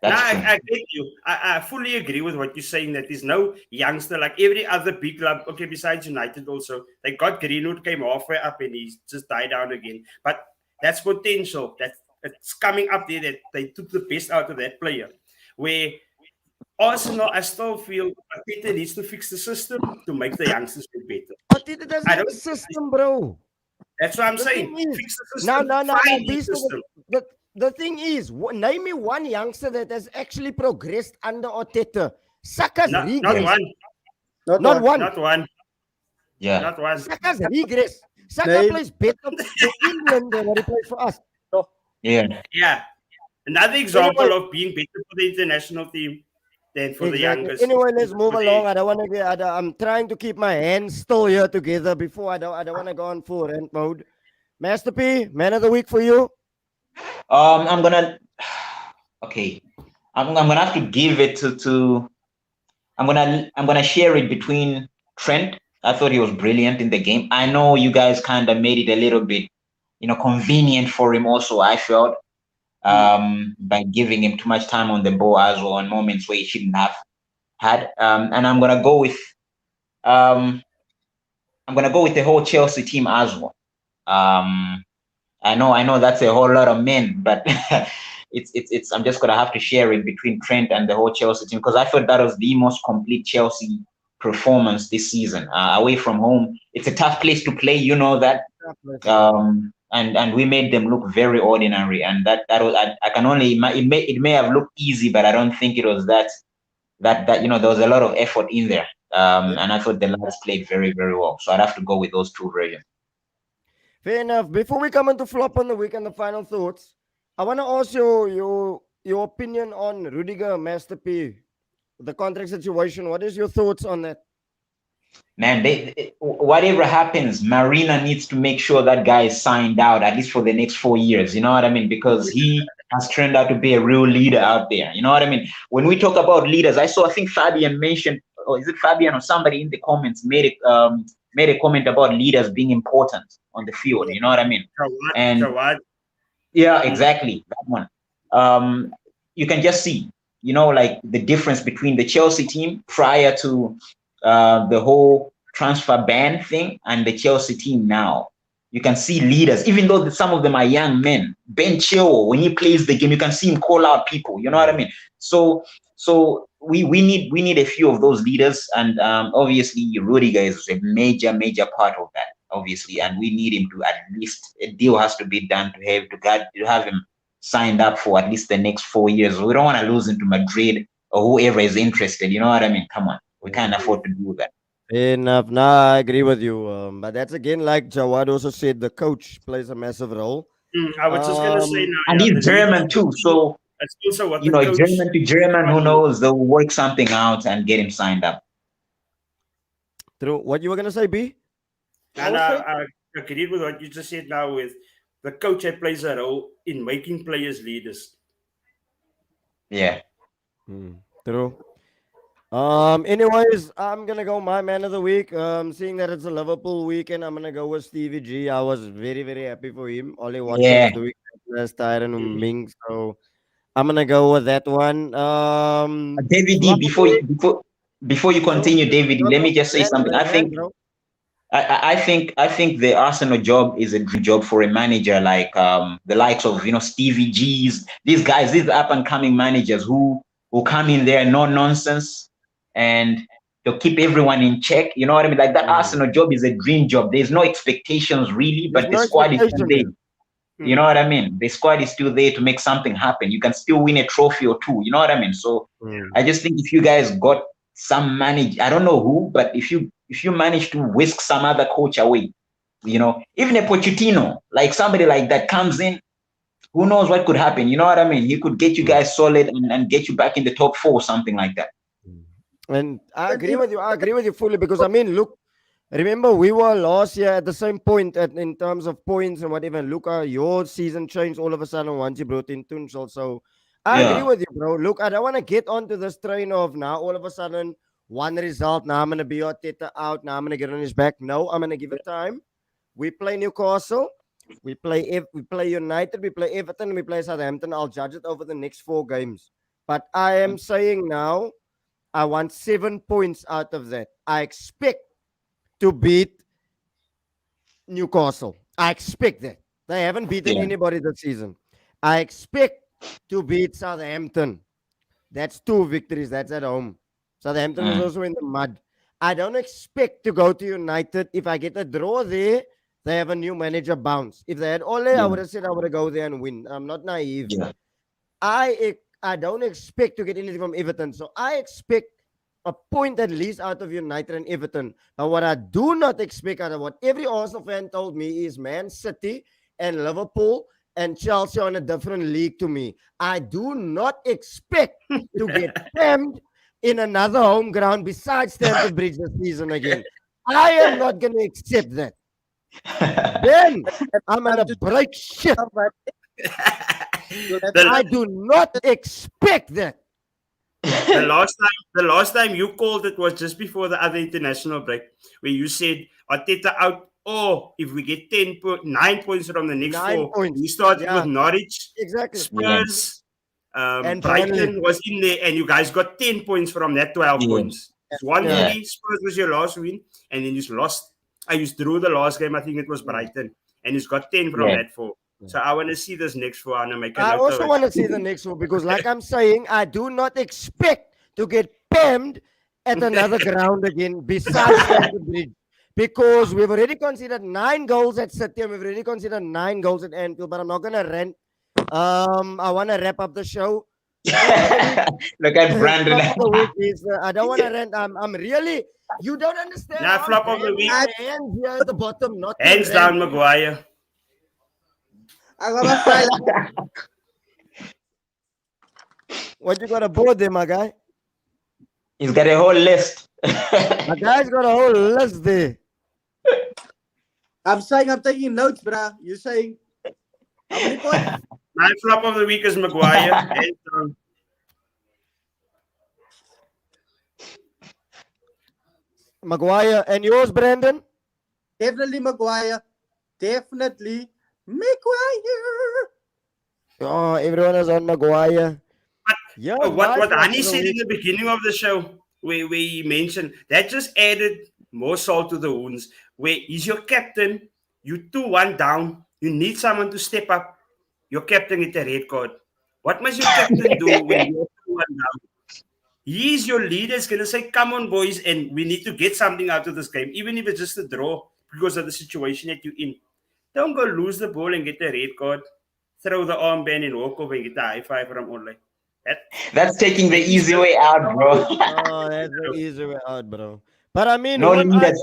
I get you. I fully agree with what you're saying, that there's no youngster like every other big club. Okay, besides United also. They got Greenwood, came halfway up and he just died down again. But that's potential. It's coming up there that they took the best out of that player. Where Arsenal, I still feel Arteta needs to fix the system to make the youngsters do better. Arteta doesn't have a system, bro. That's what I'm saying. Fix the system. No. Find the system. The thing is, name me one youngster that has actually progressed under Arteta. Saka's regress. Not one. Yeah. Not one. Saka's regress. Saka plays better for England than what he plays for us. Yeah. Yeah. Another example of being better for the international team than for the youngest. Anyway, let's move along. I don't want to get. I'm trying to keep my hands still here together before I don't want to go on full rant mode. Master P, man of the week for you. I'm gonna have to give it to I'm gonna share it between Trent. I thought he was brilliant in the game. I know you guys kind of made it a little bit, convenient for him also, I felt, by giving him too much time on the ball as well on moments where he shouldn't have had. And I'm gonna go with the whole Chelsea team as well. I know that's a whole lot of men, but it's I'm just gonna have to share it between Trent and the whole Chelsea team because I thought that was the most complete Chelsea performance this season. Away from home, it's a tough place to play, you know that. And we made them look very ordinary, and that was I can only it may have looked easy, but I don't think it was that there was a lot of effort in there. And I thought the lads played very, very well. So I'd have to go with those two versions. Fair enough. Before we come into flop on the week and the final thoughts, I want to ask your opinion on Rudiger, Master P, the contract situation. What is your thoughts on that? Man, whatever happens, Marina needs to make sure that guy is signed out at least for the next 4 years. You know what I mean? Because he has turned out to be a real leader out there. You know what I mean? When we talk about leaders, I think Fabian mentioned, or is it Fabian or somebody in the comments made a comment about leaders being important on the field. You know what I mean? Yeah, exactly, that one. You can just see, like the difference between the Chelsea team prior to the whole transfer ban thing and the Chelsea team now. You can see leaders, even though some of them are young men. Ben Chilwell, when he plays the game, you can see him call out people. You know what I mean? So we need a few of those leaders, and obviously Rudiger is a major part of that, obviously, and we need him to at least a deal has to be done to have him signed up for at least the next 4 years. We don't want to lose him to Madrid or whoever is interested. You know what I mean? Come on, we can't afford to do that. Enough. Nah, I agree with you. But that's again, like Jawad also said, the coach plays a massive role. I was just gonna say now. And he's German too, so that's also what German to German, who knows? They'll work something out and get him signed up. True. What you were gonna say, B? And I agree with what you just said now. With the coach, that plays a role in making players leaders. Yeah. True. Anyways, I'm gonna go my man of the week. Seeing that it's a Liverpool weekend, I'm gonna go with Stevie G. I was very, very happy for him. Only watched him the week Less tired and Ming. So I'm gonna go with that one. David D, before you continue, David D, let me just say something. I think the Arsenal job is a dream job for a manager like the likes of Stevie G's, these guys, these up and coming managers who come in there, no nonsense, and to keep everyone in check. You know what I mean? Like that Arsenal job is a dream job. There's no expectations really, but the squad is still there. You know what I mean? The squad is still there to make something happen. You can still win a trophy or two. You know what I mean? So I just think if you guys got some manager, I don't know who, but if you manage to whisk some other coach away, even a Pochettino, like somebody like that comes in, who knows what could happen? You know what I mean? He could get you guys solid and get you back in the top 4, something like that. And I agree with you. I agree with you fully because I mean, look, remember we were last year at the same point in terms of points and whatever. Look, your season changed all of a sudden once you brought in Tuchel. So I agree with you, bro. Look, I don't want to get onto this train of now all of a sudden one result. Now I'm gonna be Arteta out. Now I'm gonna get on his back. No, I'm gonna give it time. We play Newcastle. We play United. We play Everton. We play Southampton. I'll judge it over the next 4 games. But I am saying now, I want 7 points out of that. I expect to beat Newcastle. I expect that. They haven't beaten anybody this season. I expect to beat Southampton. That's 2 victories. That's at home. Southampton is also in the mud. I don't expect to go to United. If I get a draw there, they have a new manager bounce. If they had Ole, I would have said I would go there and win. I'm not naive. I don't expect to get anything from Everton. So I expect a point at least out of United and Everton. But what I do not expect out of what every Arsenal fan told me is Man City and Liverpool and Chelsea on a different league to me. I do not expect to get pammed in another home ground besides Stamford Bridge this season again. I am not going to accept that. Then I'm going to break shit. I do not expect that. The last time you called it was just before the other international break, where you said Arteta out, or if we get 9 points from the next 4 points. We started with Norwich, Spurs, and Brighton was in there, and you guys got 10 points from that 12 points. It's 1-3. Spurs was your last win, and then you lost. You drew the last game. I think it was Brighton, and he's got 10 from that 4. So I want to see this next 4. I also want to see the next 4 because, like I'm saying, I do not expect to get pammed at another ground again besides Stamford Bridge because we've already considered 9 goals at City and we've already considered 9 goals at Anfield. But I'm not gonna rant. I want to wrap up the show. Look at Brandon. I don't want to rant. I'm really. You don't understand. Now, flop of the week. Hands here at the bottom, not hands down, Maguire. What you got a board there, my guy? He's got a whole list. My guy's got a whole list there. I'm saying I'm taking notes, bruh. You're saying how many points? My flop of the week is Maguire. Maguire. And yours, Brandon? Definitely Maguire. Definitely Maguire. Oh, everyone is on Maguire. What Vannie said in the beginning of the show, where he mentioned, that just added more salt to the wounds. Where he's your captain, you 2-1 down, you need someone to step up. Your captain get a red card. What must your captain do when you're 2-1 down? He's your leader. He's going to say, come on, boys, and we need to get something out of this game, even if it's just a draw because of the situation that you're in. Don't go lose the ball and get a red card. Throw the armband and walk over and get a high five from online. That's taking the easy way out, bro. Oh, that's the easy way out, bro. But I mean, Granit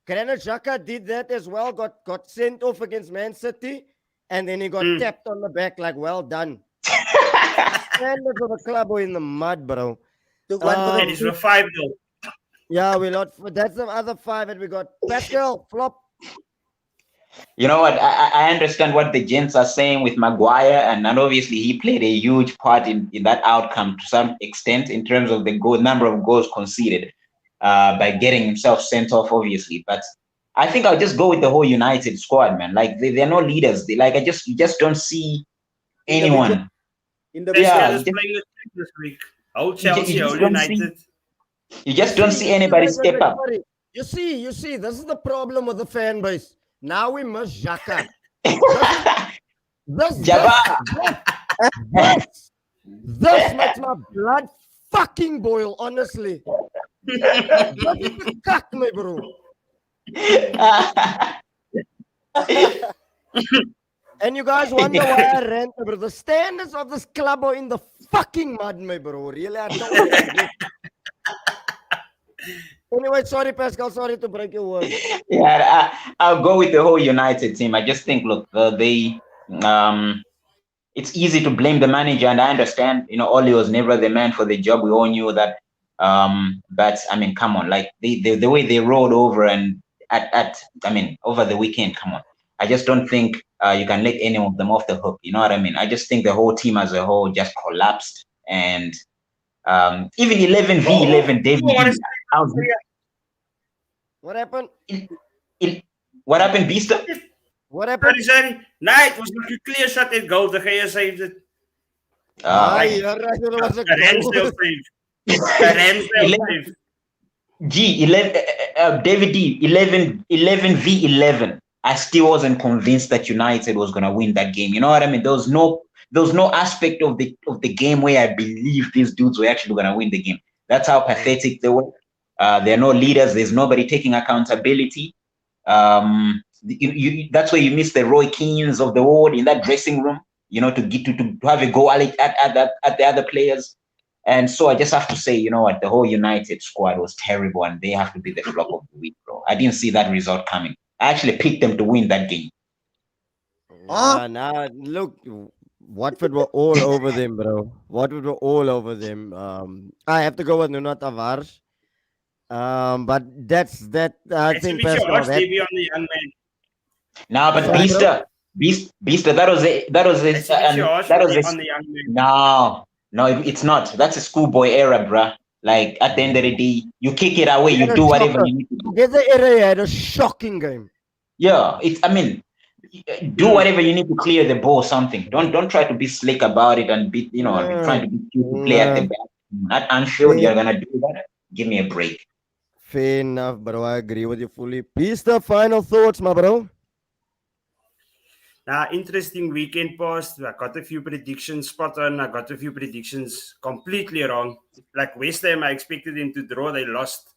Xhaka did that as well. Got sent off against Man City, and then he got tapped on the back like, well done. Standard for the club in the mud, bro. And it's a 5-0. Yeah, that's the other 5 that we got. Pascal, flop. You know what? I understand what the gents are saying with Maguire, and obviously he played a huge part in that outcome to some extent in terms of the number of goals conceded by getting himself sent off, obviously. But I think I'll just go with the whole United squad, man. Like they're no leaders. You just don't see anyone. Best Yeah, guys playing the team this week. Whole you Chelsea, just whole don't see. United. You just don't see anybody step up. Sorry. You see, this is the problem with the fan base. Now we must Xhaka. This makes my blood fucking boil, honestly. This is the cuck, my bro. And you guys wonder why I rant, bro. The standards of this club are in the fucking mud, my bro. Really, I don't want to. Anyway, sorry, Pascal. Sorry to break your word. Yeah, I'll go with the whole United team. I just think, look, it's easy to blame the manager, and I understand. Oli was never the man for the job. We all knew that. But I mean, come on, like the way they rolled over and over the weekend. Come on, I just don't think you can let any of them off the hook. You know what I mean? I just think the whole team as a whole just collapsed, and even 11v11, David. What happened? What happened, Beaster? What happened? Sorry. Nee, het was nog een clear shot in goal. De Geur saved it. was a Ramsdale save. Ramsdale save. G, David D, 11v11. I still wasn't convinced that United was going to win that game. You know what I mean? There was no aspect of the game where I believe these dudes were actually going to win the game. That's how pathetic they were. There are no leaders. There's nobody taking accountability. That's where you miss the Roy Keanes of the world in that dressing room. To have a go at the other players. And so I just have to say, you know what, the whole United squad was terrible, and they have to be the flop of the week, bro. I didn't see that result coming. I actually picked them to win that game. Look, Watford were all over them, bro. Watford were all over them. I have to go with Nuno Tavares. But that's that. I think Pascal. On the young man. No, but Beaster, that was on the young man. No, it's not. That's a schoolboy era, bruh. Like at the end of the day, you kick it away, you do whatever you need to do. Get the era had a shocking game. Yeah, do whatever you need to clear the ball. Something. Don't try to be slick about it and be trying to be cute to play at the back. At Anfield, you're gonna do that. Give me a break. Fair enough, bro. I agree with you fully. Beaster, final thoughts, my bro. Interesting weekend passed. I got a few predictions spot on. I got a few predictions completely wrong. Like West Ham, I expected them to draw. They lost.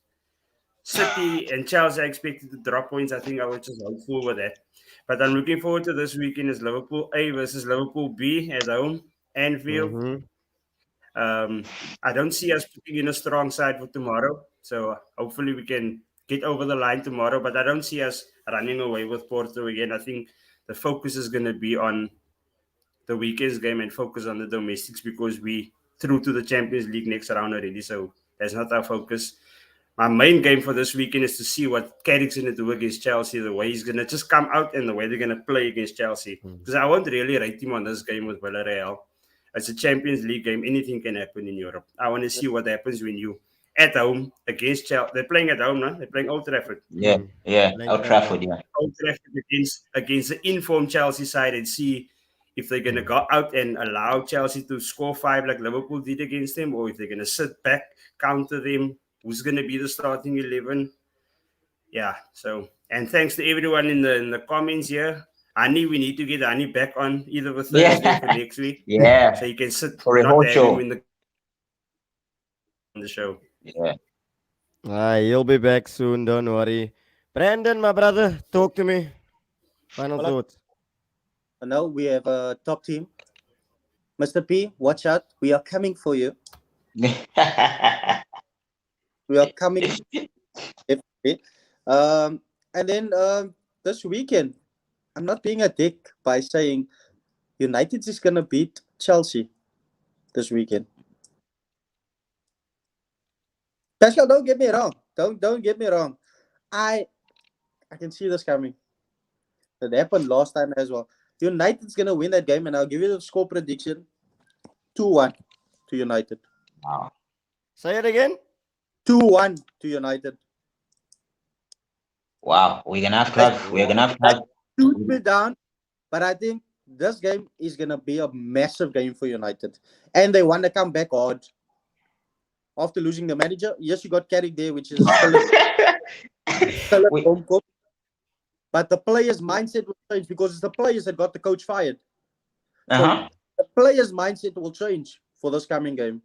City and Chelsea, I expected to drop points. I think I was just hopeful with that. But I'm looking forward to this weekend. Is Liverpool A versus Liverpool B at home. Anfield. I don't see us putting in a strong side for tomorrow. So hopefully we can get over the line tomorrow. But I don't see us running away with Porto again. I think the focus is going to be on the weekend's game and focus on the domestics, because we through to the Champions League next round already. So that's not our focus. My main game for this weekend is to see what Carrick's going to do against Chelsea, the way he's going to just come out and the way they're going to play against Chelsea. Because I won't really rate him on this game with Villarreal. It's a Champions League game. Anything can happen in Europe. I want to see what happens when you at home against Chelsea. They're playing at home, no? They're playing Old Trafford. Yeah, Old Trafford, yeah. Old Trafford against the informed Chelsea side, and see if they're going to go out and allow Chelsea to score 5 like Liverpool did against them, or if they're going to sit back, counter them. Who's going to be the starting 11? Yeah, so, and thanks to everyone in the comments here. Annie, we need to get Annie back on either for Thursday or for next week. Yeah. So you can sit for a whole show on the show. Yeah. He'll be back soon, don't worry. Brandon, my brother, talk to me. Final thoughts. Now we have a top team. Mr. P, watch out. We are coming for you. We are coming. And then this weekend, I'm not being a dick by saying United is going to beat Chelsea this weekend. Pascal, don't get me wrong. Don't get me wrong. I can see this coming. That happened last time as well. United's going to win that game, and I'll give you the score prediction. 2-1 to United. Wow. Say it again. 2-1 to United. Wow, we're gonna have to have. Shoot me down, but I think this game is gonna be a massive game for United, and they want to come back hard after losing the manager. Yes, you got carried there, which is still a We- home court, but the players' mindset will change because it's the players that got the coach fired. uh-huh. The players' mindset will change for this coming game.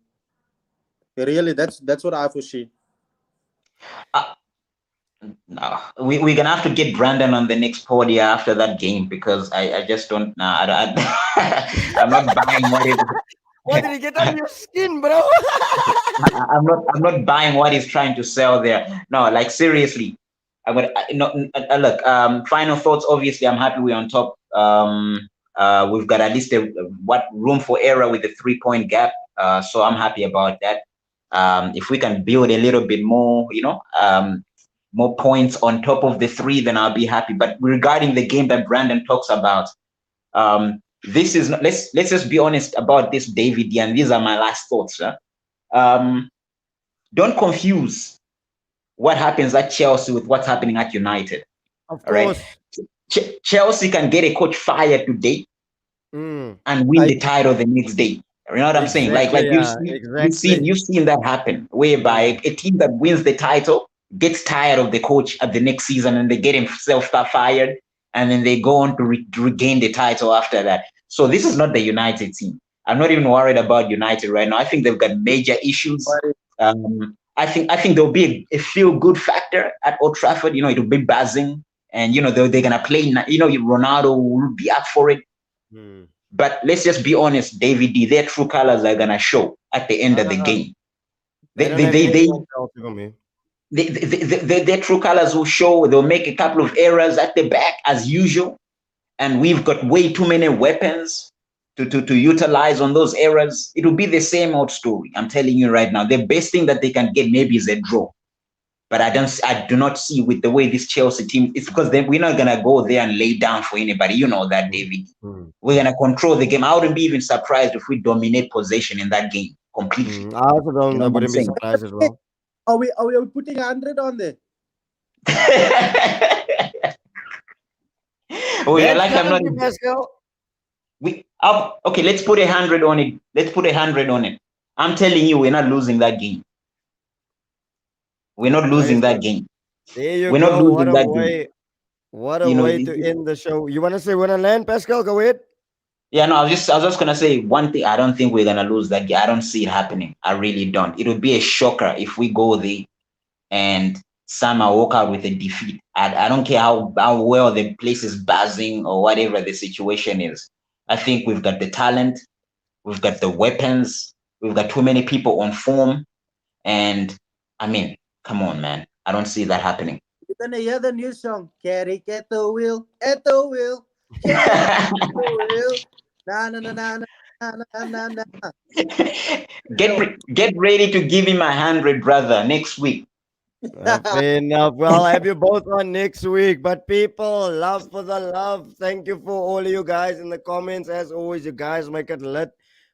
Really, that's what I foresee. No, we're gonna have to get Brandon on the next podium after that game because I just don't. Nah, I'm not buying what it. What did he get on your skin, bro? I'm not buying what he's trying to sell there. No, like seriously. Look. Final thoughts. Obviously, I'm happy we're on top. We've got at least what room for error with the 3-point gap. So I'm happy about that. If we can build a little bit more, more points on top of the 3, then I'll be happy. But regarding the game that Brandon talks about, this is not, let's just be honest about this, David, and these are my last thoughts. Don't confuse what happens at Chelsea with what's happening at United. Of All right? course. Chelsea can get a coach fired today and win the title the next day. You know what I'm saying? Like you've seen that happen, whereby a team that wins the title gets tired of the coach at the next season and they get himself fired, and then they go on to regain the title after that. So this is not the United team. I'm not even worried about United right now. I think they've got major issues. I think there'll be a feel-good factor at Old Trafford. It'll be buzzing, and they're gonna play. Ronaldo will be up for it. But let's just be honest, David D. Their true colors are gonna show at the end of the game. Their true colors will show. They'll make a couple of errors at the back as usual, and we've got way too many weapons to utilize on those errors. It will be the same old story. I'm telling you right now. The best thing that they can get maybe is a draw, but I do not see with the way this Chelsea team. It's because we're not gonna go there and lay down for anybody. You know that, David. We're gonna control the game. I wouldn't be even surprised if we dominate possession in that game completely. I also don't. I wouldn't be surprised as well. Are we putting 100 on there? Oh yeah, like I'm not. Okay, let's put 100 on it. Let's put 100 on it. I'm telling you, we're not losing that game. We're not losing that game. There you we're go. Not losing that game. What a way to end the show. You want to say when I land, Pascal? Go ahead. Yeah, no, I was just gonna say one thing. I don't think we're gonna lose that game. I don't see it happening. I really don't. It would be a shocker if we go there and somehow walk out with a defeat. I don't care how well the place is buzzing or whatever the situation is. I think we've got the talent, we've got the weapons, we've got too many people on form, and I mean, come on, man. I don't see that happening. You're gonna hear the new song, Carry at the wheel, at the wheel. At the wheel. Na na na na na na na na. Get ready to give him 100, brother, next week. Fair enough. Well, I'll have you both on next week. But people, love for the love. Thank you for all of you guys in the comments. As always, you guys make it lit.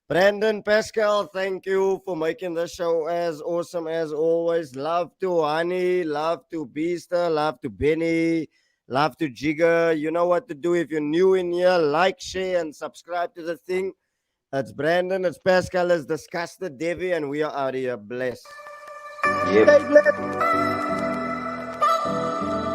Brandon, Pascal, thank you for making the show as awesome as always. Love to Vannie, love to Beaster, love to Benny, love to Jigger. You know what to do. If you're new in here, like, share, and subscribe to the thing. It's Brandon, it's Pascal, it's Disgusted Devi, and we are out of here. Bless. Yep.